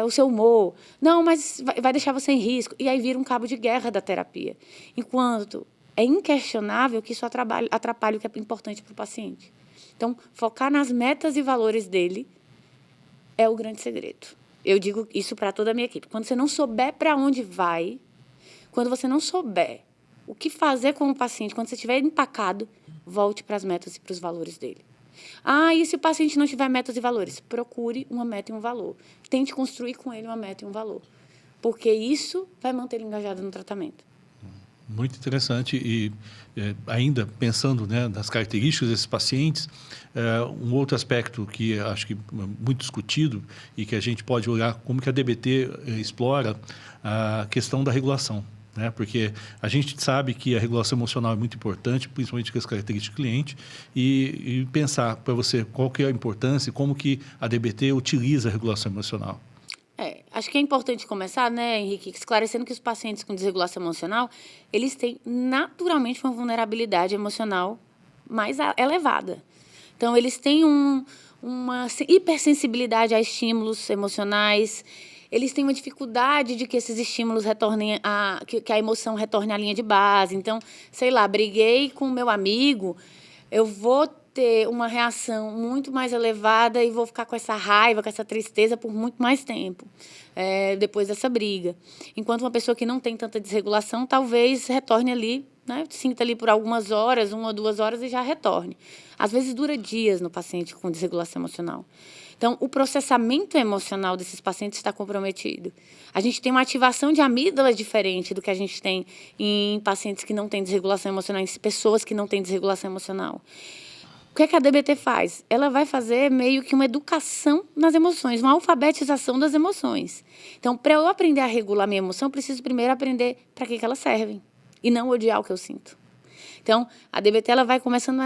o seu humor. Não, mas vai deixar você em risco. E aí vira um cabo de guerra da terapia. Enquanto é inquestionável que isso atrapalha o que é importante para o paciente. Então, focar nas metas e valores dele é o grande segredo. Eu digo isso para toda a minha equipe. Quando você não souber para onde vai, quando você não souber o que fazer com o paciente, quando você estiver empacado, volte para as metas e para os valores dele. E se o paciente não tiver metas e valores? Procure uma meta e um valor. Tente construir com ele uma meta e um valor. Porque isso vai manter ele engajado no tratamento. Muito interessante. E ainda pensando, né, nas características desses pacientes, um outro aspecto que acho que é muito discutido e que a gente pode olhar como que a DBT explora a questão da regulação. Né? Porque a gente sabe que a regulação emocional é muito importante, principalmente com as características do cliente, e pensar para você qual que é a importância e como que a DBT utiliza a regulação emocional. Acho que é importante começar, né, Henrique, esclarecendo que os pacientes com desregulação emocional, eles têm naturalmente uma vulnerabilidade emocional mais elevada. Então, eles têm uma hipersensibilidade a estímulos emocionais, eles têm uma dificuldade de que esses estímulos retornem que a emoção retorne à linha de base. Então, sei lá, briguei com o meu amigo, eu vou ter uma reação muito mais elevada e vou ficar com essa raiva, com essa tristeza por muito mais tempo, depois dessa briga. Enquanto uma pessoa que não tem tanta desregulação, talvez retorne ali, né, sinta ali por algumas horas, 1 ou 2 horas e já retorne. Às vezes dura dias no paciente com desregulação emocional. Então, o processamento emocional desses pacientes está comprometido. A gente tem uma ativação de amígdala diferente do que a gente tem em pacientes que não têm desregulação emocional, em pessoas que não têm desregulação emocional. O que é que a DBT faz? Ela vai fazer meio que uma educação nas emoções, uma alfabetização das emoções. Então, para eu aprender a regular minha emoção, eu preciso primeiro aprender para que elas servem e não odiar o que eu sinto. Então, a DBT ela vai começando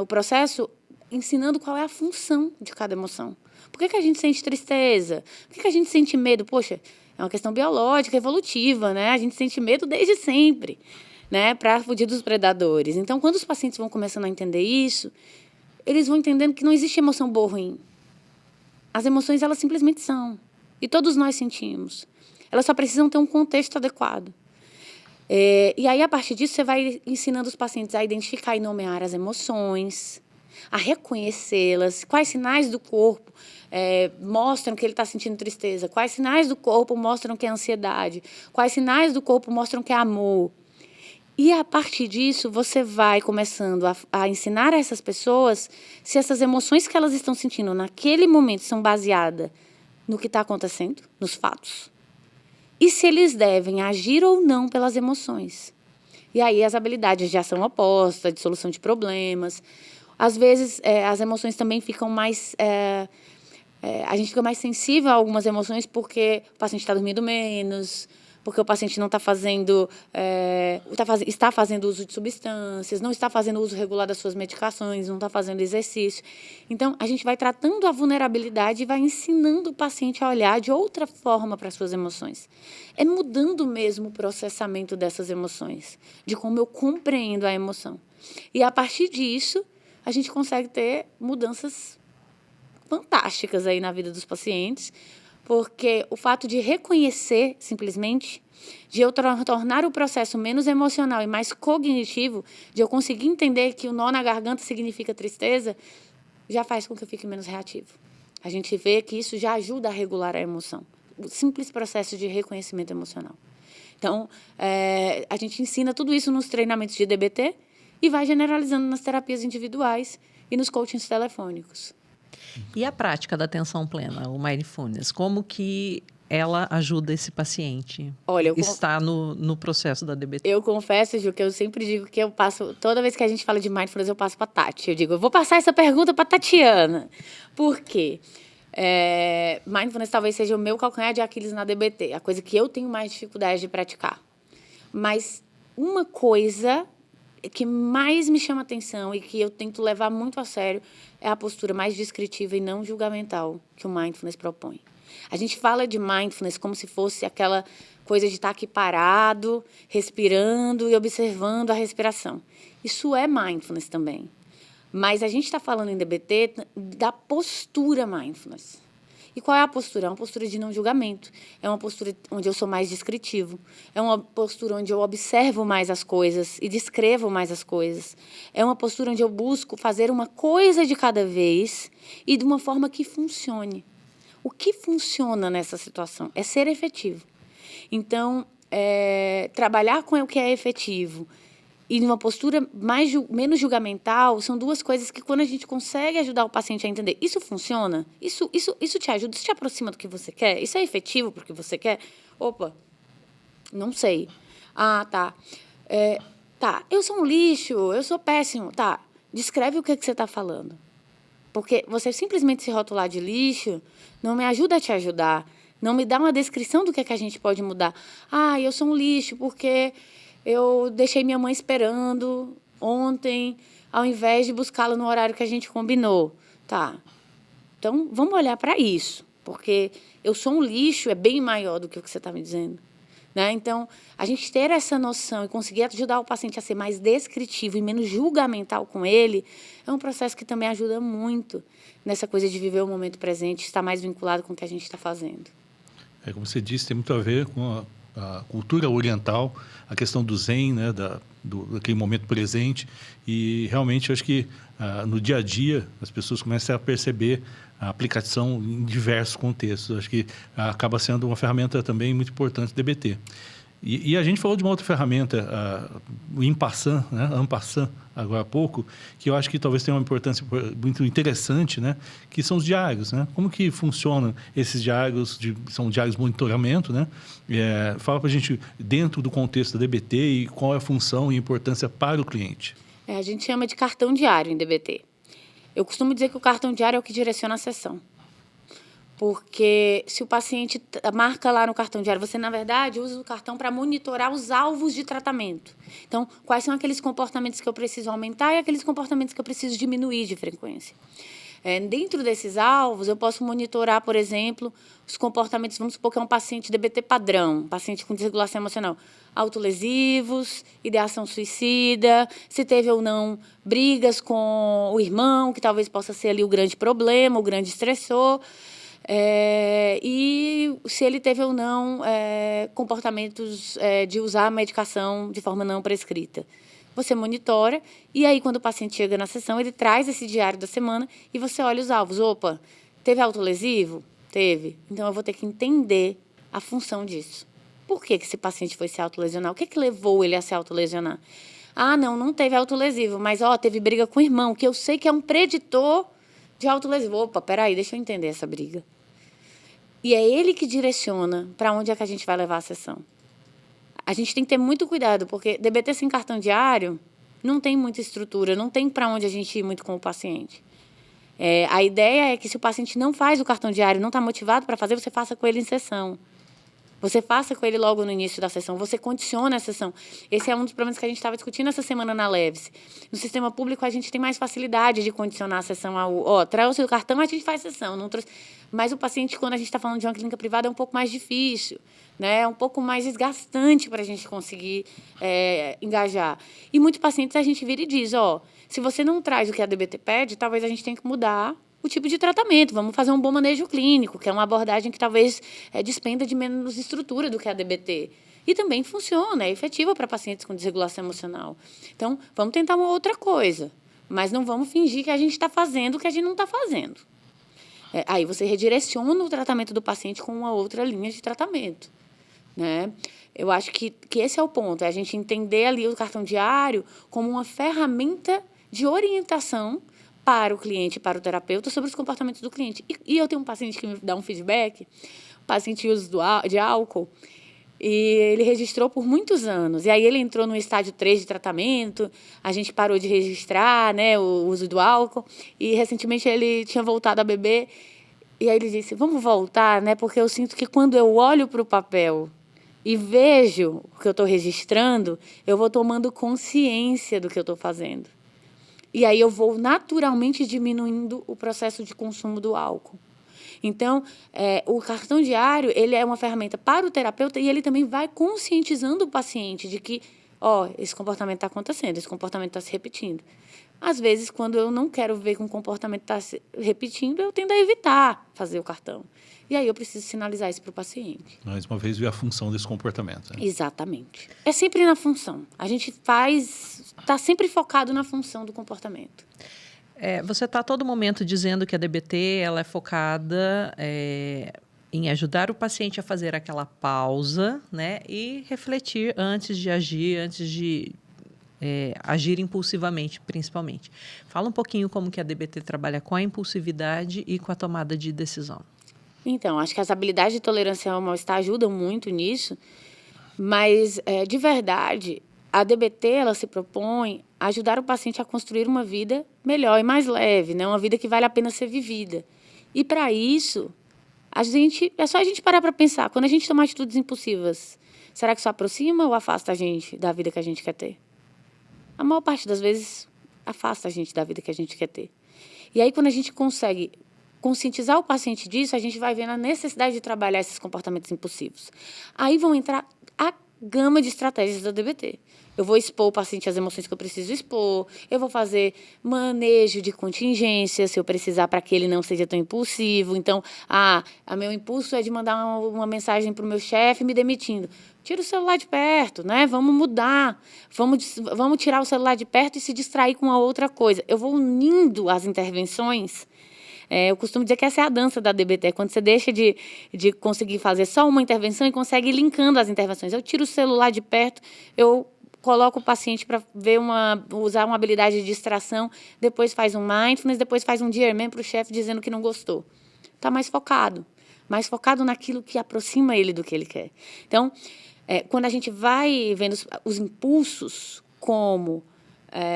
o processo ensinando qual é a função de cada emoção. Por que a gente sente tristeza? Por que a gente sente medo? Poxa, é uma questão biológica, evolutiva, né? A gente sente medo desde sempre, né? Para fugir dos predadores. Então, quando os pacientes vão começando a entender isso, eles vão entendendo que não existe emoção boa ou ruim. As emoções, elas simplesmente são. E todos nós sentimos. Elas só precisam ter um contexto adequado. E aí, a partir disso, você vai ensinando os pacientes a identificar e nomear as emoções, a reconhecê-las, quais sinais do corpo mostram que ele está sentindo tristeza, quais sinais do corpo mostram que é ansiedade, quais sinais do corpo mostram que é amor. E, a partir disso, você vai começando a ensinar a essas pessoas se essas emoções que elas estão sentindo naquele momento são baseadas no que está acontecendo, nos fatos, e se eles devem agir ou não pelas emoções. E aí, as habilidades de ação oposta, de solução de problemas. Às vezes, as emoções também ficam mais... a gente fica mais sensível a algumas emoções porque o paciente está dormindo menos, porque o paciente não está fazendo, está fazendo uso de substâncias, não está fazendo uso regular das suas medicações, não está fazendo exercício. Então, a gente vai tratando a vulnerabilidade e vai ensinando o paciente a olhar de outra forma para as suas emoções. É mudando mesmo o processamento dessas emoções, de como eu compreendo a emoção. E, a partir disso, a gente consegue ter mudanças fantásticas aí na vida dos pacientes, porque o fato de reconhecer, simplesmente, de eu tornar o processo menos emocional e mais cognitivo, de eu conseguir entender que o nó na garganta significa tristeza, já faz com que eu fique menos reativo. A gente vê que isso já ajuda a regular a emoção. O simples processo de reconhecimento emocional. Então, a gente ensina tudo isso nos treinamentos de DBT e vai generalizando nas terapias individuais e nos coachings telefônicos. E a prática da atenção plena, o mindfulness, como que ela ajuda esse paciente? Olha, está no processo da DBT. Eu confesso, Ju, que eu sempre digo que eu passo, toda vez que a gente fala de mindfulness, eu passo para a Tati. Eu digo, eu vou passar essa pergunta para a Tatiana. Por quê? Mindfulness talvez seja o meu calcanhar de Aquiles na DBT, a coisa que eu tenho mais dificuldade de praticar. Mas uma coisa que mais me chama atenção e que eu tento levar muito a sério é a postura mais descritiva e não julgamental que o mindfulness propõe. A gente fala de mindfulness como se fosse aquela coisa de estar aqui parado, respirando e observando a respiração. Isso é mindfulness também. Mas a gente está falando em DBT da postura mindfulness. E qual é a postura? É uma postura de não julgamento. É uma postura onde eu sou mais descritivo. É uma postura onde eu observo mais as coisas e descrevo mais as coisas. É uma postura onde eu busco fazer uma coisa de cada vez e de uma forma que funcione. O que funciona nessa situação é ser efetivo. Então, trabalhar com o que é efetivo e numa postura menos julgamental são duas coisas que, quando a gente consegue ajudar o paciente a entender, isso funciona? Isso te ajuda? Isso te aproxima do que você quer? Isso é efetivo porque você quer? Opa, não sei. Ah, tá. Tá, eu sou um lixo, eu sou péssimo. Tá, descreve o que você está falando. Porque você simplesmente se rotular de lixo não me ajuda a te ajudar. Não me dá uma descrição do que a gente pode mudar. Ah, eu sou um lixo porque eu deixei minha mãe esperando ontem, ao invés de buscá-la no horário que a gente combinou. Tá. Então, vamos olhar para isso, porque eu sou um lixo é bem maior do que o que você está me dizendo. Né? Então, a gente ter essa noção e conseguir ajudar o paciente a ser mais descritivo e menos julgamental com ele é um processo que também ajuda muito nessa coisa de viver o momento presente, estar mais vinculado com o que a gente está fazendo. Como você disse, tem muito a ver com a cultura oriental, a questão do zen, né, daquele momento presente. E realmente eu acho que no dia a dia as pessoas começam a perceber a aplicação em diversos contextos. Acho que acaba sendo uma ferramenta também muito importante do DBT. E a gente falou de uma outra ferramenta, o en passant, né, agora há pouco, que eu acho que talvez tenha uma importância muito interessante, né, que são os diários. Né? Como que funcionam esses diários? São diários de monitoramento, né? Fala para a gente, dentro do contexto da DBT, e qual é a função e a importância para o cliente. A gente chama de cartão diário em DBT. Eu costumo dizer que o cartão diário é o que direciona a sessão. Porque se o paciente marca lá no cartão diário, você, na verdade, usa o cartão para monitorar os alvos de tratamento. Então, quais são aqueles comportamentos que eu preciso aumentar e aqueles comportamentos que eu preciso diminuir de frequência. Dentro desses alvos, eu posso monitorar, por exemplo, os comportamentos, vamos supor que é um paciente DBT padrão, um paciente com desregulação emocional, autolesivos, ideação suicida, se teve ou não brigas com o irmão, que talvez possa ser ali o grande problema, o grande estressor, e se ele teve ou não comportamentos de usar a medicação de forma não prescrita. Você monitora e aí, quando o paciente chega na sessão, ele traz esse diário da semana e você olha os alvos. Opa, teve autolesivo? Teve. Então, eu vou ter que entender a função disso. Por que esse paciente foi se autolesionar? O que levou ele a se autolesionar? Ah, não teve autolesivo, mas teve briga com o irmão, que eu sei que é um preditor de autolesivo. Opa, peraí, deixa eu entender essa briga. E é ele que direciona para onde é que a gente vai levar a sessão. A gente tem que ter muito cuidado, porque DBT sem cartão diário não tem muita estrutura, não tem para onde a gente ir muito com o paciente. A ideia é que, se o paciente não faz o cartão diário, não está motivado para fazer, você faça com ele em sessão. Você faça com ele logo no início da sessão, você condiciona a sessão. Esse é um dos problemas que a gente estava discutindo essa semana na Leves. No sistema público, a gente tem mais facilidade de condicionar a sessão ao... trouxe o cartão, a gente faz sessão. Não trouxe... Mas o paciente, quando a gente está falando de uma clínica privada, é um pouco mais difícil, né? É um pouco mais desgastante para a gente conseguir engajar. E muitos pacientes a gente vira e diz, se você não traz o que a DBT pede, talvez a gente tenha que mudar o tipo de tratamento. Vamos fazer um bom manejo clínico, que é uma abordagem que talvez despenda de menos estrutura do que a DBT. E também funciona, é efetiva para pacientes com desregulação emocional. Então, vamos tentar uma outra coisa, mas não vamos fingir que a gente está fazendo o que a gente não está fazendo. Aí você redireciona o tratamento do paciente com uma outra linha de tratamento, né? Eu acho que esse é o ponto, é a gente entender ali o cartão diário como uma ferramenta de orientação para o cliente, para o terapeuta, sobre os comportamentos do cliente. E eu tenho um paciente que me dá um feedback, paciente de uso de álcool, e ele registrou por muitos anos. E aí ele entrou no estágio 3 de tratamento, a gente parou de registrar, né, o uso do álcool, e recentemente ele tinha voltado a beber, e aí ele disse, vamos voltar, né, porque eu sinto que quando eu olho para o papel e vejo o que eu estou registrando, eu vou tomando consciência do que eu estou fazendo. E aí eu vou naturalmente diminuindo o processo de consumo do álcool. Então, o cartão diário, ele é uma ferramenta para o terapeuta e ele também vai conscientizando o paciente de que, esse comportamento está acontecendo, esse comportamento está se repetindo. Às vezes, quando eu não quero ver que um comportamento está se repetindo, eu tendo a evitar fazer o cartão. E aí eu preciso sinalizar isso para o paciente. Mais uma vez, ver a função desse comportamento. Né? Exatamente. É sempre na função. A gente está sempre focado na função do comportamento. Você está a todo momento dizendo que a DBT ela é focada em ajudar o paciente a fazer aquela pausa, né, e refletir antes de agir, antes de agir impulsivamente, principalmente. Fala um pouquinho como que a DBT trabalha com a impulsividade e com a tomada de decisão. Então, acho que as habilidades de tolerância ao mal-estar ajudam muito nisso, mas, de verdade, a DBT ela se propõe a ajudar o paciente a construir uma vida melhor e mais leve, né? Uma vida que vale a pena ser vivida. E, para isso, é só a gente parar para pensar. Quando a gente toma atitudes impulsivas, será que isso aproxima ou afasta a gente da vida que a gente quer ter? A maior parte das vezes, afasta a gente da vida que a gente quer ter. E aí, quando a gente consegue conscientizar o paciente disso, a gente vai vendo a necessidade de trabalhar esses comportamentos impulsivos. Aí vão entrar a gama de estratégias da DBT. Eu vou expor o paciente às emoções que eu preciso expor, eu vou fazer manejo de contingência, se eu precisar, para que ele não seja tão impulsivo. Então, meu impulso é de mandar uma mensagem para o meu chefe me demitindo. Tira o celular de perto, né? Vamos mudar, vamos tirar o celular de perto e se distrair com a outra coisa. Eu vou unindo as intervenções. Eu costumo dizer que essa é a dança da DBT, quando você deixa de conseguir fazer só uma intervenção e consegue ir linkando as intervenções. Eu tiro o celular de perto, eu coloco o paciente para usar uma habilidade de distração, depois faz um mindfulness, depois faz um dear man para o chefe dizendo que não gostou. Está mais focado naquilo que aproxima ele do que ele quer. Então, quando a gente vai vendo os impulsos como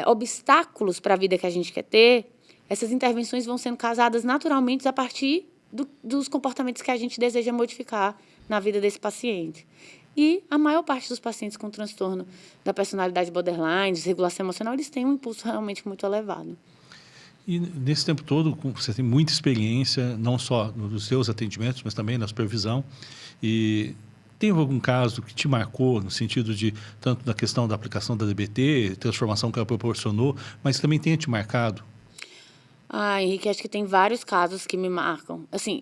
obstáculos para a vida que a gente quer ter, essas intervenções vão sendo casadas naturalmente a partir dos comportamentos que a gente deseja modificar na vida desse paciente. E a maior parte dos pacientes com transtorno da personalidade borderline, desregulação emocional, eles têm um impulso realmente muito elevado. E nesse tempo todo, você tem muita experiência, não só nos seus atendimentos, mas também na supervisão. E teve algum caso que te marcou, no sentido de, tanto da questão da aplicação da DBT, transformação que ela proporcionou, mas também tenha te marcado? Henrique, acho que tem vários casos que me marcam. Assim,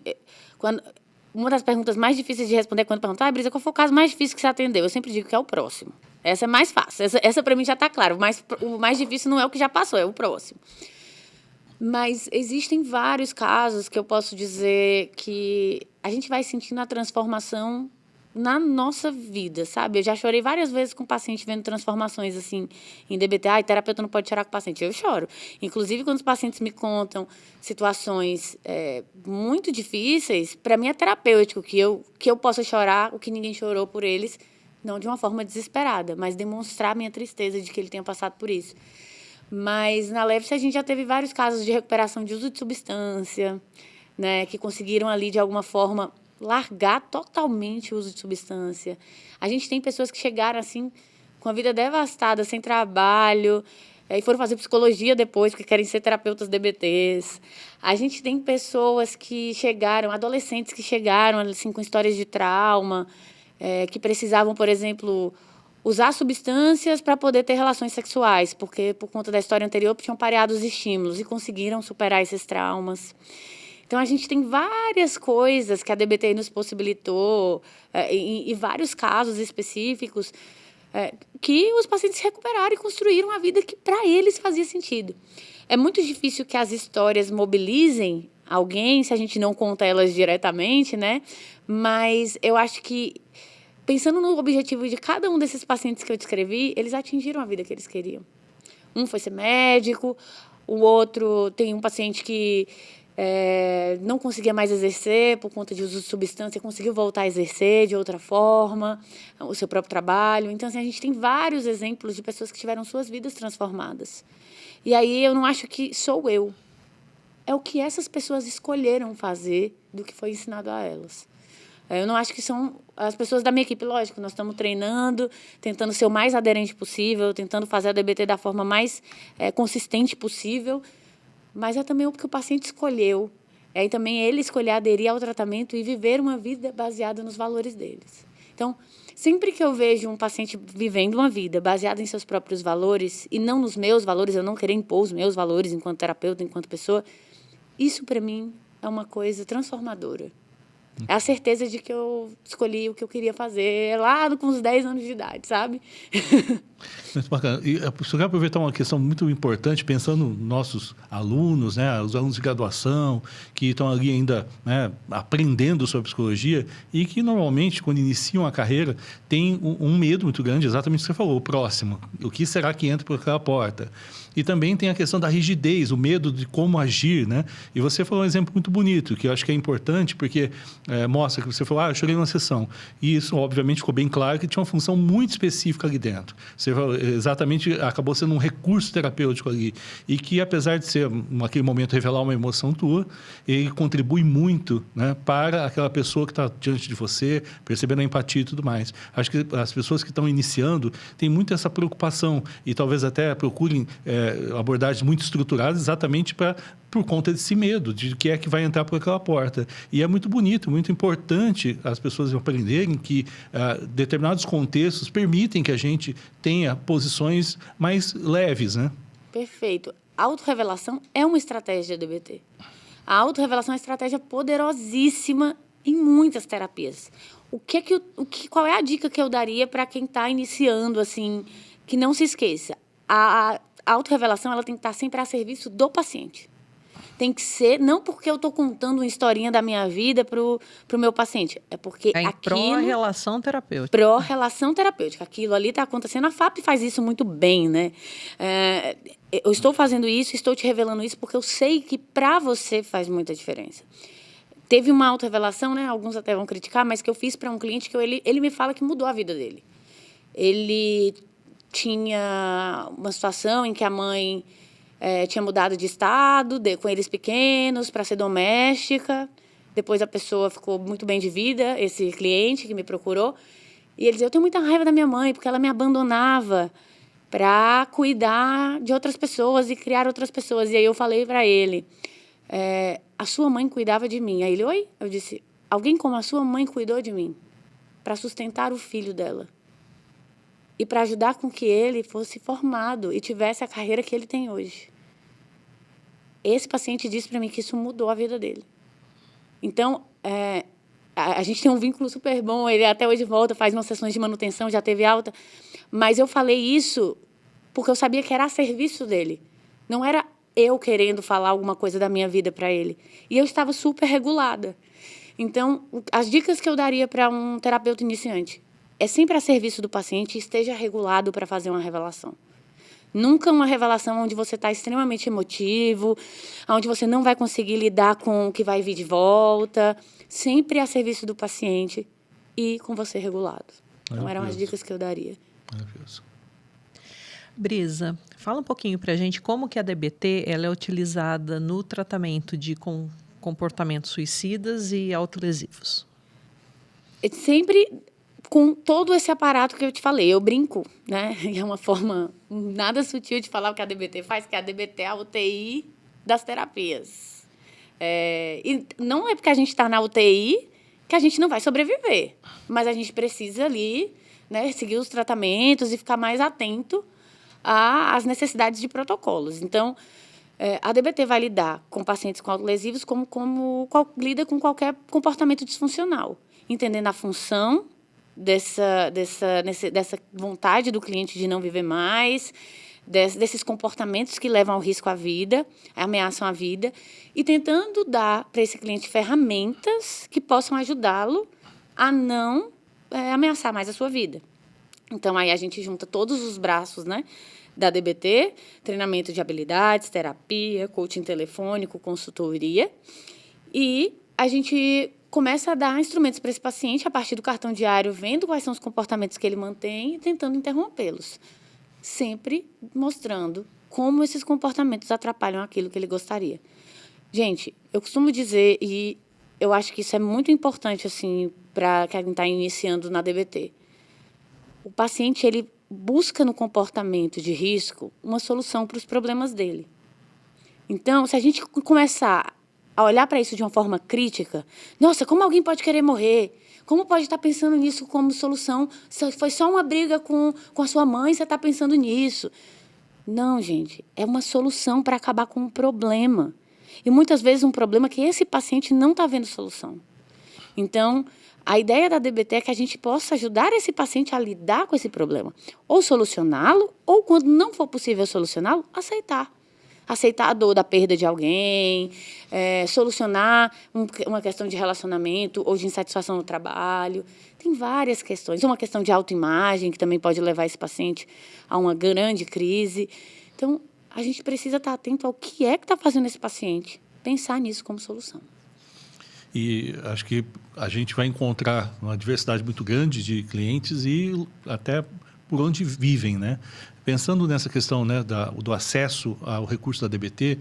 uma das perguntas mais difíceis de responder é quando perguntam, Brisa, qual foi o caso mais difícil que você atendeu? Eu sempre digo que é o próximo. Essa é mais fácil. Essa para mim já está claro. O mais difícil não é o que já passou, é o próximo. Mas existem vários casos que eu posso dizer que a gente vai sentindo a transformação na nossa vida, sabe? Eu já chorei várias vezes com o paciente vendo transformações, assim, em DBT. Terapeuta não pode chorar com o paciente. Eu choro. Inclusive, quando os pacientes me contam situações muito difíceis, para mim é terapêutico que eu possa chorar o que ninguém chorou por eles, não de uma forma desesperada, mas demonstrar minha tristeza de que ele tenha passado por isso. Mas, na Leves, a gente já teve vários casos de recuperação de uso de substância, né, que conseguiram ali, de alguma forma, largar totalmente o uso de substância. A gente tem pessoas que chegaram assim, com a vida devastada, sem trabalho, e foram fazer psicologia depois, porque querem ser terapeutas DBTs. A gente tem pessoas que chegaram, adolescentes que chegaram assim, com histórias de trauma, que precisavam, por exemplo, usar substâncias para poder ter relações sexuais, porque por conta da história anterior tinham pareado os estímulos e conseguiram superar esses traumas. Então, a gente tem várias coisas que a DBT nos possibilitou, e vários casos específicos, que os pacientes se recuperaram e construíram uma vida que para eles fazia sentido. É muito difícil que as histórias mobilizem alguém se a gente não conta elas diretamente, né? Mas eu acho que, pensando no objetivo de cada um desses pacientes que eu descrevi, eles atingiram a vida que eles queriam. Um foi ser médico, o outro tem um paciente que não conseguia mais exercer por conta de uso de substância, conseguiu voltar a exercer de outra forma, o seu próprio trabalho. Então, assim, a gente tem vários exemplos de pessoas que tiveram suas vidas transformadas. E aí eu não acho que sou eu. É o que essas pessoas escolheram fazer do que foi ensinado a elas. Eu não acho que são as pessoas da minha equipe, lógico, nós estamos treinando, tentando ser o mais aderente possível, tentando fazer a DBT da forma mais consistente possível, mas é também o que o paciente escolheu. E também ele escolher aderir ao tratamento e viver uma vida baseada nos valores deles. Então, sempre que eu vejo um paciente vivendo uma vida baseada em seus próprios valores e não nos meus valores, eu não querer impor os meus valores enquanto terapeuta, enquanto pessoa, isso, para mim, é uma coisa transformadora. É a certeza de que eu escolhi o que eu queria fazer lá com uns 10 anos de idade, sabe? Muito bacana. E eu quero aproveitar uma questão muito importante, pensando nos nossos alunos, né, os alunos de graduação, que estão ali ainda, né, aprendendo sobre psicologia e que normalmente, quando iniciam a carreira, têm um medo muito grande, exatamente o que você falou, o próximo. O que será que entra por aquela porta? E também tem a questão da rigidez, o medo de como agir, né? E você falou um exemplo muito bonito, que eu acho que é importante, porque mostra que você falou, eu cheguei numa sessão. E isso, obviamente, ficou bem claro que tinha uma função muito específica ali dentro. Você falou, exatamente, acabou sendo um recurso terapêutico ali. E que, apesar de ser, naquele momento, revelar uma emoção tua, ele contribui muito, né, para aquela pessoa que está diante de você, percebendo a empatia e tudo mais. Acho que as pessoas que estão iniciando têm muito essa preocupação e talvez até procurem abordagens muito estruturadas exatamente por conta desse medo, de que é que vai entrar por aquela porta. E é muito bonito, muito importante as pessoas aprenderem que determinados contextos permitem que a gente tenha posições mais leves, né? Perfeito. A autorrevelação é uma estratégia de DBT. A autorrevelação é uma estratégia poderosíssima em muitas terapias. Qual é a dica que eu daria para quem está iniciando, assim, que não se esqueça? A autorrevelação, ela tem que estar sempre a serviço do paciente. Tem que ser, não porque eu estou contando uma historinha da minha vida pro meu paciente, é porque aquilo... pró-relação terapêutica. Pró-relação terapêutica. Aquilo ali está acontecendo. A FAP faz isso muito bem, né? Eu estou fazendo isso, estou te revelando isso, porque eu sei que para você faz muita diferença. Teve uma autorrevelação, né? Alguns até vão criticar, mas que eu fiz para um cliente que ele me fala que mudou a vida dele. Ele tinha uma situação em que a mãe tinha mudado de estado, com eles pequenos, para ser doméstica. Depois a pessoa ficou muito bem de vida, esse cliente que me procurou. E ele dizia, eu tenho muita raiva da minha mãe, porque ela me abandonava para cuidar de outras pessoas e criar outras pessoas. E aí eu falei para ele, a sua mãe cuidava de mim. Aí ele, oi? Eu disse, alguém como a sua mãe cuidou de mim para sustentar o filho dela. E para ajudar com que ele fosse formado e tivesse a carreira que ele tem hoje. Esse paciente disse para mim que isso mudou a vida dele. Então, a gente tem um vínculo super bom, ele até hoje volta, faz umas sessões de manutenção, já teve alta, mas eu falei isso porque eu sabia que era a serviço dele. Não era eu querendo falar alguma coisa da minha vida para ele. E eu estava super regulada. Então, as dicas que eu daria para um terapeuta iniciante é sempre a serviço do paciente e esteja regulado para fazer uma revelação. Nunca uma revelação onde você está extremamente emotivo, onde você não vai conseguir lidar com o que vai vir de volta. Sempre a serviço do paciente e com você regulado. Então, eram as dicas que eu daria. Maravilhoso. Brisa, fala um pouquinho para a gente como que a DBT ela é utilizada no tratamento de comportamentos suicidas e autolesivos. sempre com todo esse aparato que eu te falei. Eu brinco, né? E é uma forma nada sutil de falar o que a DBT faz, que a DBT é a UTI das terapias. E não é porque a gente está na UTI que a gente não vai sobreviver, mas a gente precisa ali, né, seguir os tratamentos e ficar mais atento às necessidades de protocolos. Então, a DBT vai lidar com pacientes com autolesivos como lida com qualquer comportamento disfuncional, entendendo a função dessa vontade do cliente de não viver mais, desses comportamentos que levam ao risco à vida, ameaçam a vida, e tentando dar para esse cliente ferramentas que possam ajudá-lo a não ameaçar mais a sua vida. Então, aí a gente junta todos os braços, né, da DBT, treinamento de habilidades, terapia, coaching telefônico, consultoria, e a gente começa a dar instrumentos para esse paciente a partir do cartão diário, vendo quais são os comportamentos que ele mantém e tentando interrompê-los. Sempre mostrando como esses comportamentos atrapalham aquilo que ele gostaria. Gente, eu costumo dizer, e eu acho que isso é muito importante assim, para quem está iniciando na DBT, o paciente ele busca no comportamento de risco uma solução para os problemas dele. Então, se a gente começar a olhar para isso de uma forma crítica, nossa, como alguém pode querer morrer? Como pode estar pensando nisso como solução? Foi só uma briga com a sua mãe, você está pensando nisso. Não, gente, é uma solução para acabar com um problema. E muitas vezes um problema que esse paciente não está vendo solução. Então, a ideia da DBT é que a gente possa ajudar esse paciente a lidar com esse problema. Ou solucioná-lo, ou quando não for possível solucioná-lo, aceitar. Aceitar a dor da perda de alguém, solucionar uma questão de relacionamento ou de insatisfação no trabalho. Tem várias questões. Uma questão de autoimagem, que também pode levar esse paciente a uma grande crise. Então, a gente precisa estar atento ao que está fazendo esse paciente, pensar nisso como solução. E acho que a gente vai encontrar uma diversidade muito grande de clientes e até por onde vivem, né? Pensando nessa questão, né, do acesso ao recurso da DBT,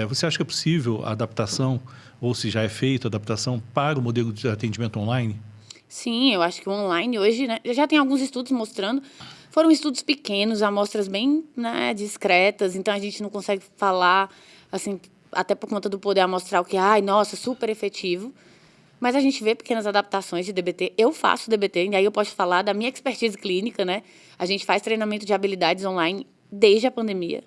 você acha que é possível a adaptação, ou se já é feita a adaptação para o modelo de atendimento online? Sim, eu acho que o online hoje, né, já tem alguns estudos mostrando, foram estudos pequenos, amostras bem, né, discretas, então a gente não consegue falar, assim, até por conta do poder amostral que, nossa, super efetivo. Mas a gente vê pequenas adaptações de DBT. Eu faço DBT, e aí eu posso falar da minha expertise clínica, né? A gente faz treinamento de habilidades online desde a pandemia.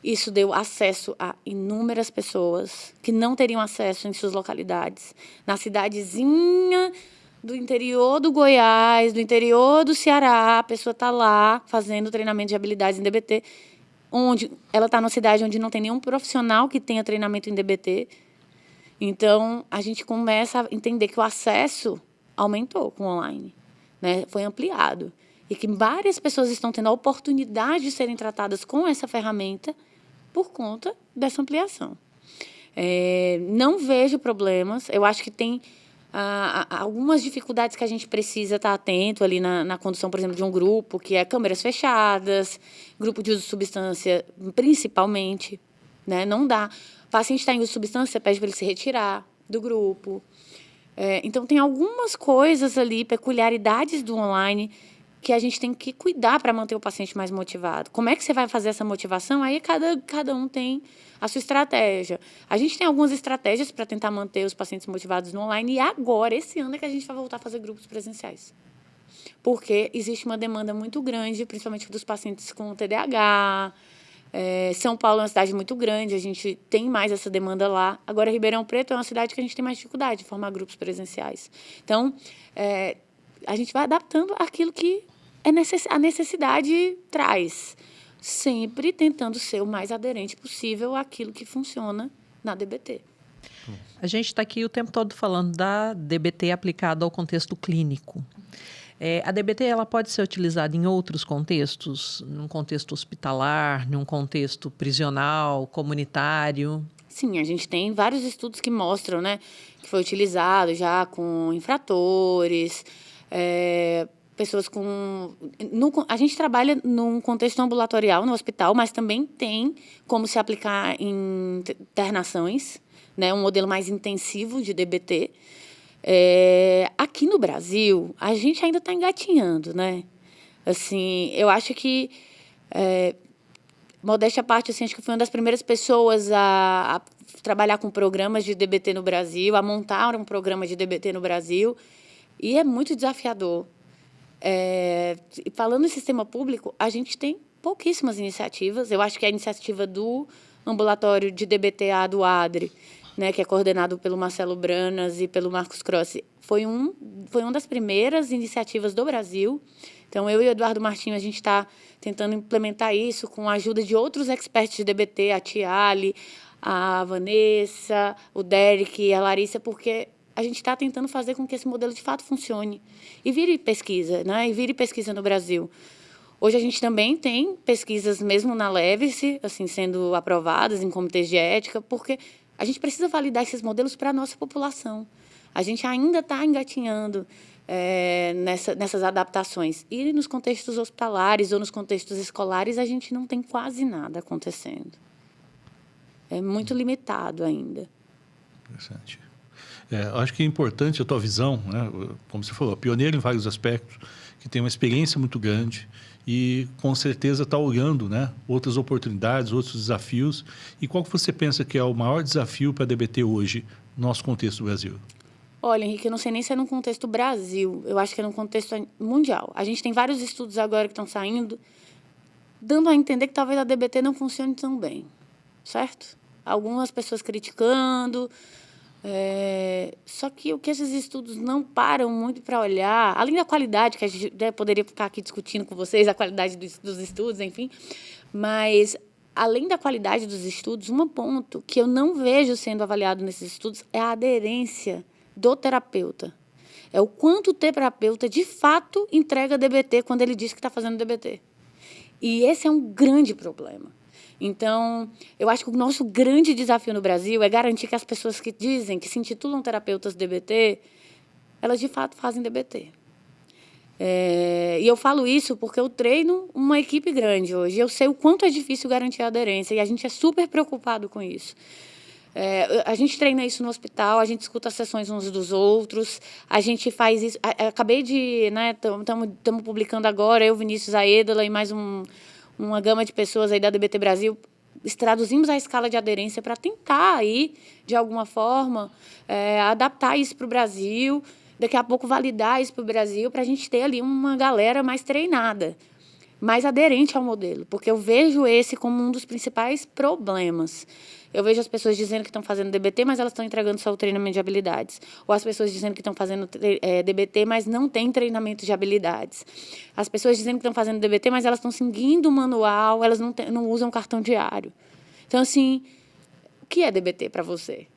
Isso deu acesso a inúmeras pessoas que não teriam acesso em suas localidades. Na cidadezinha do interior do Goiás, do interior do Ceará, a pessoa está lá fazendo treinamento de habilidades em DBT, onde ela está numa cidade onde não tem nenhum profissional que tenha treinamento em DBT. Então, a gente começa a entender que o acesso aumentou com o online, né? Foi ampliado. E que várias pessoas estão tendo a oportunidade de serem tratadas com essa ferramenta por conta dessa ampliação. Não vejo problemas. Eu acho que tem algumas dificuldades que a gente precisa estar atento ali na condução, por exemplo, de um grupo, que é câmeras fechadas, grupo de uso de substância, principalmente, né? Não dá. O paciente está em uso de substância, você pede para ele se retirar do grupo. Então, tem algumas coisas ali, peculiaridades do online, que a gente tem que cuidar para manter o paciente mais motivado. Como é que você vai fazer essa motivação? Aí cada um tem a sua estratégia. A gente tem algumas estratégias para tentar manter os pacientes motivados no online, e agora, esse ano, é que a gente vai voltar a fazer grupos presenciais. Porque existe uma demanda muito grande, principalmente dos pacientes com TDAH. São Paulo é uma cidade muito grande, a gente tem mais essa demanda lá. Agora, Ribeirão Preto é uma cidade que a gente tem mais dificuldade de formar grupos presenciais. Então, a gente vai adaptando aquilo que a necessidade traz, sempre tentando ser o mais aderente possível àquilo que funciona na DBT. A gente está aqui o tempo todo falando da DBT aplicada ao contexto clínico. A DBT ela pode ser utilizada em outros contextos, num contexto hospitalar, num contexto prisional, comunitário? Sim, a gente tem vários estudos que mostram, né, que foi utilizado já com infratores, pessoas a gente trabalha num contexto ambulatorial, no hospital, mas também tem como se aplicar em internações, né, um modelo mais intensivo de DBT. Aqui no Brasil, a gente ainda está engatinhando, né? Assim, eu acho que, modéstia à parte, assim, acho que fui uma das primeiras pessoas a trabalhar com programas de DBT no Brasil, a montar um programa de DBT no Brasil, e é muito desafiador. Falando em sistema público, a gente tem pouquíssimas iniciativas. Eu acho que a iniciativa do ambulatório de DBTA do ADRE, né, que é coordenado pelo Marcelo Branas e pelo Marcos Crossi, foi uma das primeiras iniciativas do Brasil. Então, eu e o Eduardo Martinho, a gente está tentando implementar isso com a ajuda de outros experts de DBT, a Tiale, a Vanessa, o Derek e a Larissa, porque a gente está tentando fazer com que esse modelo de fato funcione e vire pesquisa, né? E vire pesquisa no Brasil. Hoje a gente também tem pesquisas, mesmo na Levice, assim, sendo aprovadas em comitês de ética, porque a gente precisa validar esses modelos para a nossa população. A gente ainda está engatinhando nessas adaptações. E nos contextos hospitalares ou nos contextos escolares, a gente não tem quase nada acontecendo. É muito limitado ainda. Interessante. Acho que é importante a tua visão, né? Como você falou, pioneiro em vários aspectos, que tem uma experiência muito grande e, com certeza, está olhando, né, outras oportunidades, outros desafios. E qual que você pensa que é o maior desafio para a DBT hoje, no nosso contexto do Brasil? Olha, Henrique, eu não sei nem se é no contexto Brasil, eu acho que é no contexto mundial. A gente tem vários estudos agora que estão saindo, dando a entender que talvez a DBT não funcione tão bem, certo? Algumas pessoas criticando, só que o que esses estudos não param muito para olhar, além da qualidade, que a gente poderia ficar aqui discutindo com vocês, a qualidade dos estudos, enfim, mas além da qualidade dos estudos, um ponto que eu não vejo sendo avaliado nesses estudos é a aderência do terapeuta. É o quanto o terapeuta, de fato, entrega DBT quando ele diz que está fazendo DBT. E esse é um grande problema. Então, eu acho que o nosso grande desafio no Brasil é garantir que as pessoas que dizem, que se intitulam terapeutas DBT, elas, de fato, fazem DBT. E eu falo isso porque eu treino uma equipe grande hoje. Eu sei o quanto é difícil garantir a aderência e a gente é super preocupado com isso. A gente treina isso no hospital, a gente escuta as sessões uns dos outros, a gente faz isso. Acabei de... Estamos publicando agora, eu, Vinícius Aedola e mais uma gama de pessoas aí da DBT Brasil, traduzimos a escala de aderência para tentar aí, de alguma forma, adaptar isso para o Brasil, daqui a pouco validar isso para o Brasil, para a gente ter ali uma galera mais treinada, mais aderente ao modelo, porque eu vejo esse como um dos principais problemas. Eu vejo as pessoas dizendo que estão fazendo DBT, mas elas estão entregando só o treinamento de habilidades. Ou as pessoas dizendo que estão fazendo DBT, mas não têm treinamento de habilidades. As pessoas dizendo que estão fazendo DBT, mas elas estão seguindo o manual, elas não usam cartão diário. Então, assim, o que é DBT para você?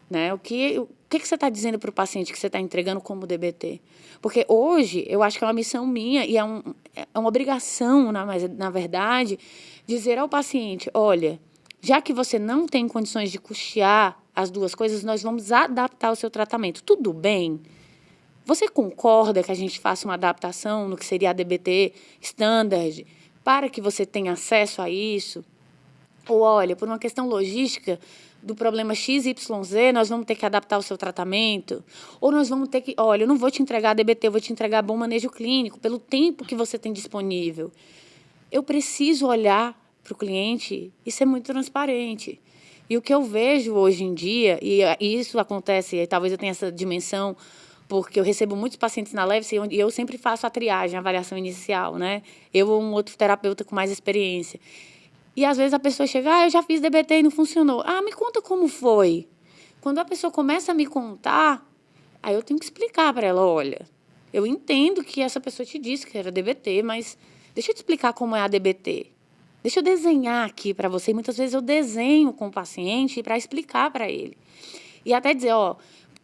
Né? O que você está dizendo para o paciente que você está entregando como DBT? Porque hoje, eu acho que é uma missão minha e é uma obrigação, na verdade, dizer ao paciente, olha, já que você não tem condições de custear as duas coisas, nós vamos adaptar o seu tratamento. Tudo bem? Você concorda que a gente faça uma adaptação no que seria a DBT standard para que você tenha acesso a isso? Ou, olha, por uma questão logística do problema XYZ, nós vamos ter que adaptar o seu tratamento? Ou nós vamos ter que... Olha, eu não vou te entregar a DBT, eu vou te entregar bom manejo clínico, pelo tempo que você tem disponível. Eu preciso olhar para o cliente e ser muito transparente. E o que eu vejo hoje em dia, e isso acontece, e talvez eu tenha essa dimensão, porque eu recebo muitos pacientes na Levice e eu sempre faço a triagem, a avaliação inicial, né? Eu ou um outro terapeuta com mais experiência. E, às vezes, a pessoa chega, eu já fiz DBT e não funcionou. Me conta como foi. Quando a pessoa começa a me contar, aí eu tenho que explicar para ela, olha, eu entendo que essa pessoa te disse que era DBT, mas deixa eu te explicar como é a DBT. Deixa eu desenhar aqui para você. E muitas vezes eu desenho com o paciente para explicar para ele. E até dizer,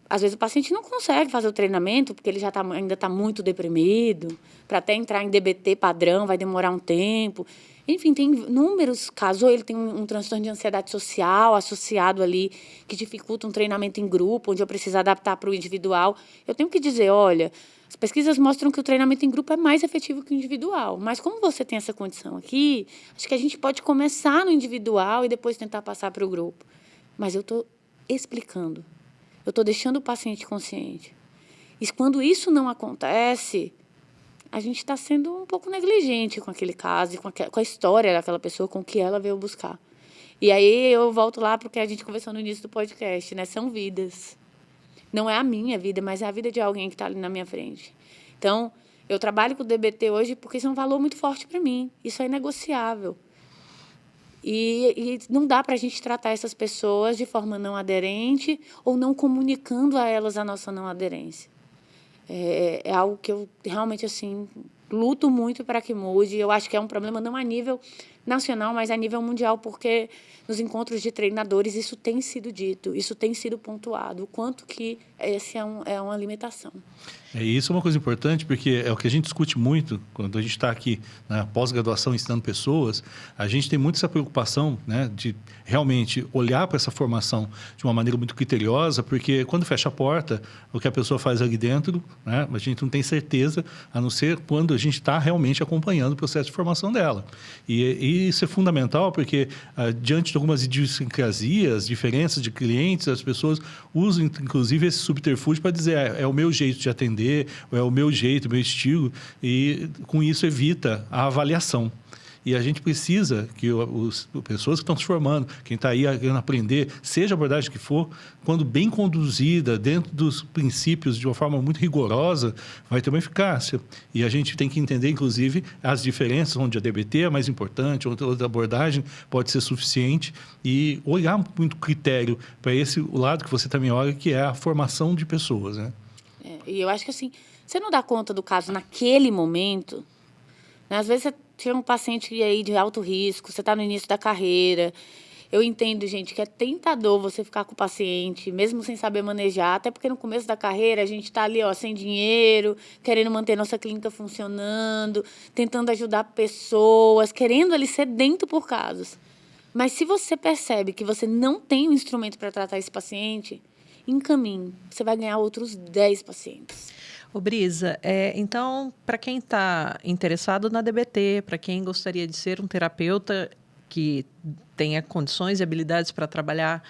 às vezes o paciente não consegue fazer o treinamento porque ele já ainda está muito deprimido. Para até entrar em DBT padrão vai demorar um tempo. Enfim, tem inúmeros casos. Ou ele tem um transtorno de ansiedade social associado ali, que dificulta um treinamento em grupo, onde eu preciso adaptar para o individual. Eu tenho que dizer, olha, as pesquisas mostram que o treinamento em grupo é mais efetivo que o individual. Mas como você tem essa condição aqui, acho que a gente pode começar no individual e depois tentar passar para o grupo. Mas eu estou explicando. Eu estou deixando o paciente consciente. E quando isso não acontece, a gente está sendo um pouco negligente com aquele caso, e com a história daquela pessoa, com o que ela veio buscar. E aí eu volto lá para o que a gente conversou no início do podcast, né? São vidas. Não é a minha vida, mas é a vida de alguém que está ali na minha frente. Então, eu trabalho com o DBT hoje porque isso é um valor muito forte para mim. Isso é inegociável. E não dá para a gente tratar essas pessoas de forma não aderente ou não comunicando a elas a nossa não aderência. É algo que eu realmente assim luto muito para que mude. Eu acho que é um problema não a nível nacional, mas a nível mundial, porque nos encontros de treinadores isso tem sido dito, isso tem sido pontuado, o quanto que esse é uma limitação. Isso é uma coisa importante, porque é o que a gente discute muito quando a gente está aqui na pós-graduação ensinando pessoas. A gente tem muito essa preocupação, né, de realmente olhar para essa formação de uma maneira muito criteriosa, porque quando fecha a porta, o que a pessoa faz ali dentro, né, a gente não tem certeza, a não ser quando a gente está realmente acompanhando o processo de formação dela. E isso é fundamental, porque diante de algumas idiosincrasias, diferenças de clientes, as pessoas usam, inclusive, esse subterfúgio para dizer é o meu jeito de atender, ou é o meu jeito, o meu estilo, e com isso evita a avaliação. E a gente precisa que as pessoas que estão se formando, quem está aí querendo aprender, seja a abordagem que for, quando bem conduzida, dentro dos princípios, de uma forma muito rigorosa, vai ter uma eficácia. E a gente tem que entender, inclusive, as diferenças, onde a DBT é mais importante, outra abordagem pode ser suficiente, e olhar muito critério para esse lado que você também olha, que é a formação de pessoas, né? E eu acho que assim, você não dá conta do caso naquele momento, né? Às vezes você tinha um paciente aí de alto risco, você está no início da carreira. Eu entendo, gente, que é tentador você ficar com o paciente, mesmo sem saber manejar, até porque no começo da carreira a gente está ali, sem dinheiro, querendo manter nossa clínica funcionando, tentando ajudar pessoas, querendo ali sedento por casos. Mas se você percebe que você não tem um instrumento para tratar esse paciente, encaminhe, você vai ganhar outros 10 pacientes. Ô Brisa, então, para quem está interessado na DBT, para quem gostaria de ser um terapeuta que tenha condições e habilidades para trabalhar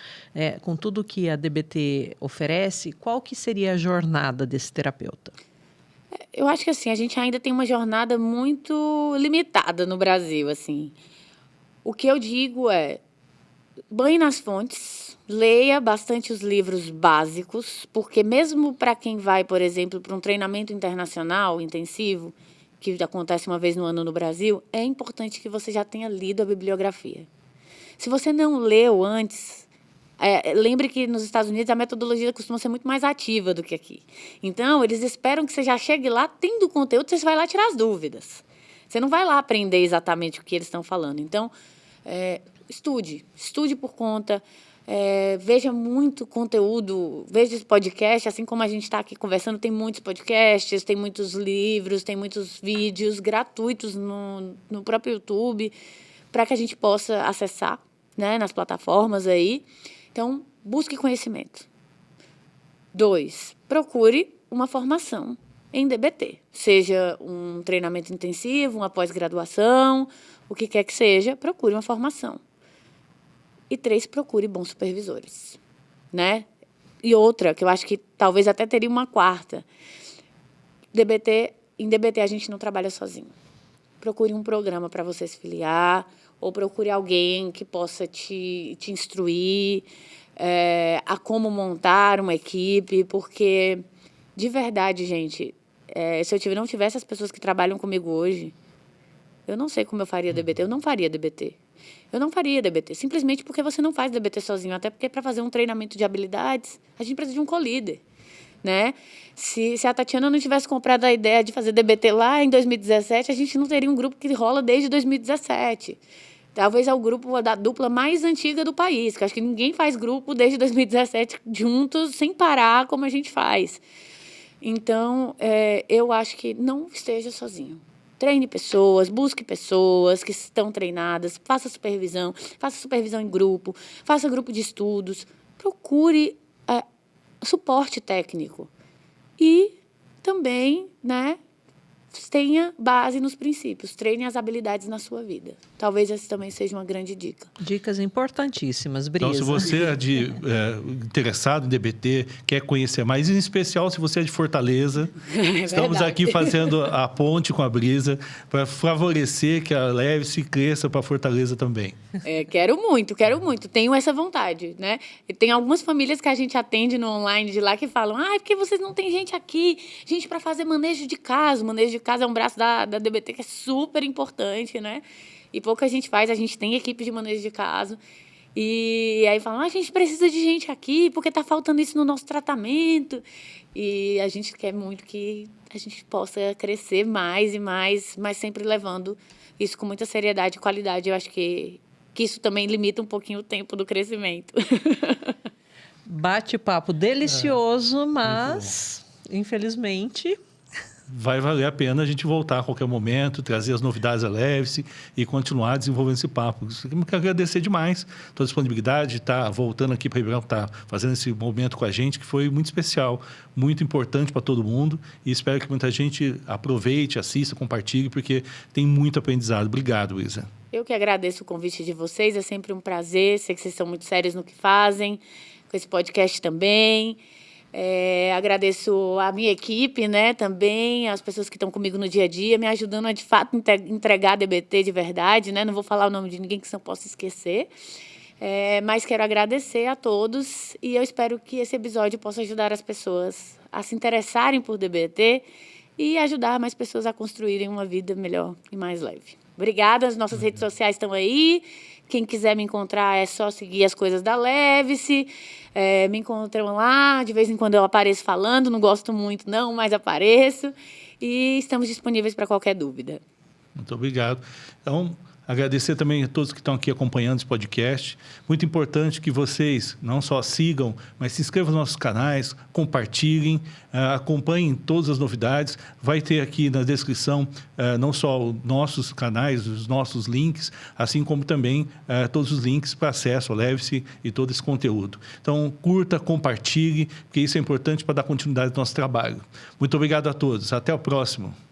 com tudo que a DBT oferece, qual que seria a jornada desse terapeuta? Eu acho que assim, a gente ainda tem uma jornada muito limitada no Brasil, assim. O que eu digo é, banhe nas fontes, leia bastante os livros básicos, porque mesmo para quem vai, por exemplo, para um treinamento internacional intensivo, que acontece uma vez no ano no Brasil, é importante que você já tenha lido a bibliografia. Se você não leu antes, lembre que nos Estados Unidos a metodologia costuma ser muito mais ativa do que aqui. Então, eles esperam que você já chegue lá tendo conteúdo, você vai lá tirar as dúvidas. Você não vai lá aprender exatamente o que eles estão falando. Então, estude por conta, veja muito conteúdo, veja esse podcast, assim como a gente está aqui conversando, tem muitos podcasts, tem muitos livros, tem muitos vídeos gratuitos no próprio YouTube, para que a gente possa acessar, né, nas plataformas aí. Então, busque conhecimento. 2, procure uma formação em DBT, seja um treinamento intensivo, uma pós-graduação, o que quer que seja, procure uma formação. E 3, procure bons supervisores, né? E outra, que eu acho que talvez até teria uma quarta. Em DBT a gente não trabalha sozinho. Procure um programa para você se filiar, ou procure alguém que possa te instruir a como montar uma equipe, porque, de verdade, gente, se eu não tivesse as pessoas que trabalham comigo hoje, eu não sei como eu faria DBT, eu não faria DBT. Eu não faria DBT, simplesmente porque você não faz DBT sozinho, até porque para fazer um treinamento de habilidades, a gente precisa de um co-líder, né? Se a Tatiana não tivesse comprado a ideia de fazer DBT lá em 2017, a gente não teria um grupo que rola desde 2017. Talvez é o grupo da dupla mais antiga do país, que acho que ninguém faz grupo desde 2017 juntos, sem parar, como a gente faz. Então, eu acho que não esteja sozinho. Treine pessoas, busque pessoas que estão treinadas, faça supervisão em grupo, faça grupo de estudos, procure suporte técnico. E também, né, tenha base nos princípios, treine as habilidades na sua vida, tá? talvez essa também seja uma grande dica. Dicas importantíssimas, Brisa. Então, se você é interessado em DBT, quer conhecer mais, em especial se você é de Fortaleza, estamos aqui fazendo a ponte com a Brisa para favorecer que a Leve-se cresça para Fortaleza também. Quero muito. Tenho essa vontade, né? E tem algumas famílias que a gente atende no online de lá que falam, porque vocês não têm gente aqui, gente para fazer manejo de casa. O manejo de casa é um braço da DBT que é super importante, né? E pouca gente faz, a gente tem equipe de manejo de caso. E aí falam, a gente precisa de gente aqui, porque está faltando isso no nosso tratamento. E a gente quer muito que a gente possa crescer mais e mais, mas sempre levando isso com muita seriedade e qualidade. Eu acho que isso também limita um pouquinho o tempo do crescimento. Bate-papo delicioso, mas, infelizmente... Vai valer a pena a gente voltar a qualquer momento, trazer as novidades à Leve-se e continuar desenvolvendo esse papo. Eu quero agradecer demais a tua disponibilidade de estar voltando aqui para Ribeirão, estar fazendo esse momento com a gente, que foi muito especial, muito importante para todo mundo. E espero que muita gente aproveite, assista, compartilhe, porque tem muito aprendizado. Obrigado, Isa. Eu que agradeço o convite de vocês, é sempre um prazer. Sei que vocês são muito sérios no que fazem, com esse podcast também. Agradeço a minha equipe, né, também, as pessoas que estão comigo no dia a dia, me ajudando a, de fato, entregar DBT de verdade, né? Não vou falar o nome de ninguém que senão posso esquecer. Mas quero agradecer a todos e eu espero que esse episódio possa ajudar as pessoas a se interessarem por DBT e ajudar mais pessoas a construírem uma vida melhor e mais leve. Obrigada, as nossas redes sociais estão aí. Quem quiser me encontrar é só seguir as coisas da Leve-se. Me encontram lá, de vez em quando eu apareço falando, não gosto muito não, mas apareço. E estamos disponíveis para qualquer dúvida. Muito obrigado. Então, agradecer também a todos que estão aqui acompanhando esse podcast. Muito importante que vocês não só sigam, mas se inscrevam nos nossos canais, compartilhem, acompanhem todas as novidades. Vai ter aqui na descrição não só os nossos canais, os nossos links, assim como também todos os links para acesso ao Leve-se e todo esse conteúdo. Então, curta, compartilhe, porque isso é importante para dar continuidade ao nosso trabalho. Muito obrigado a todos. Até o próximo.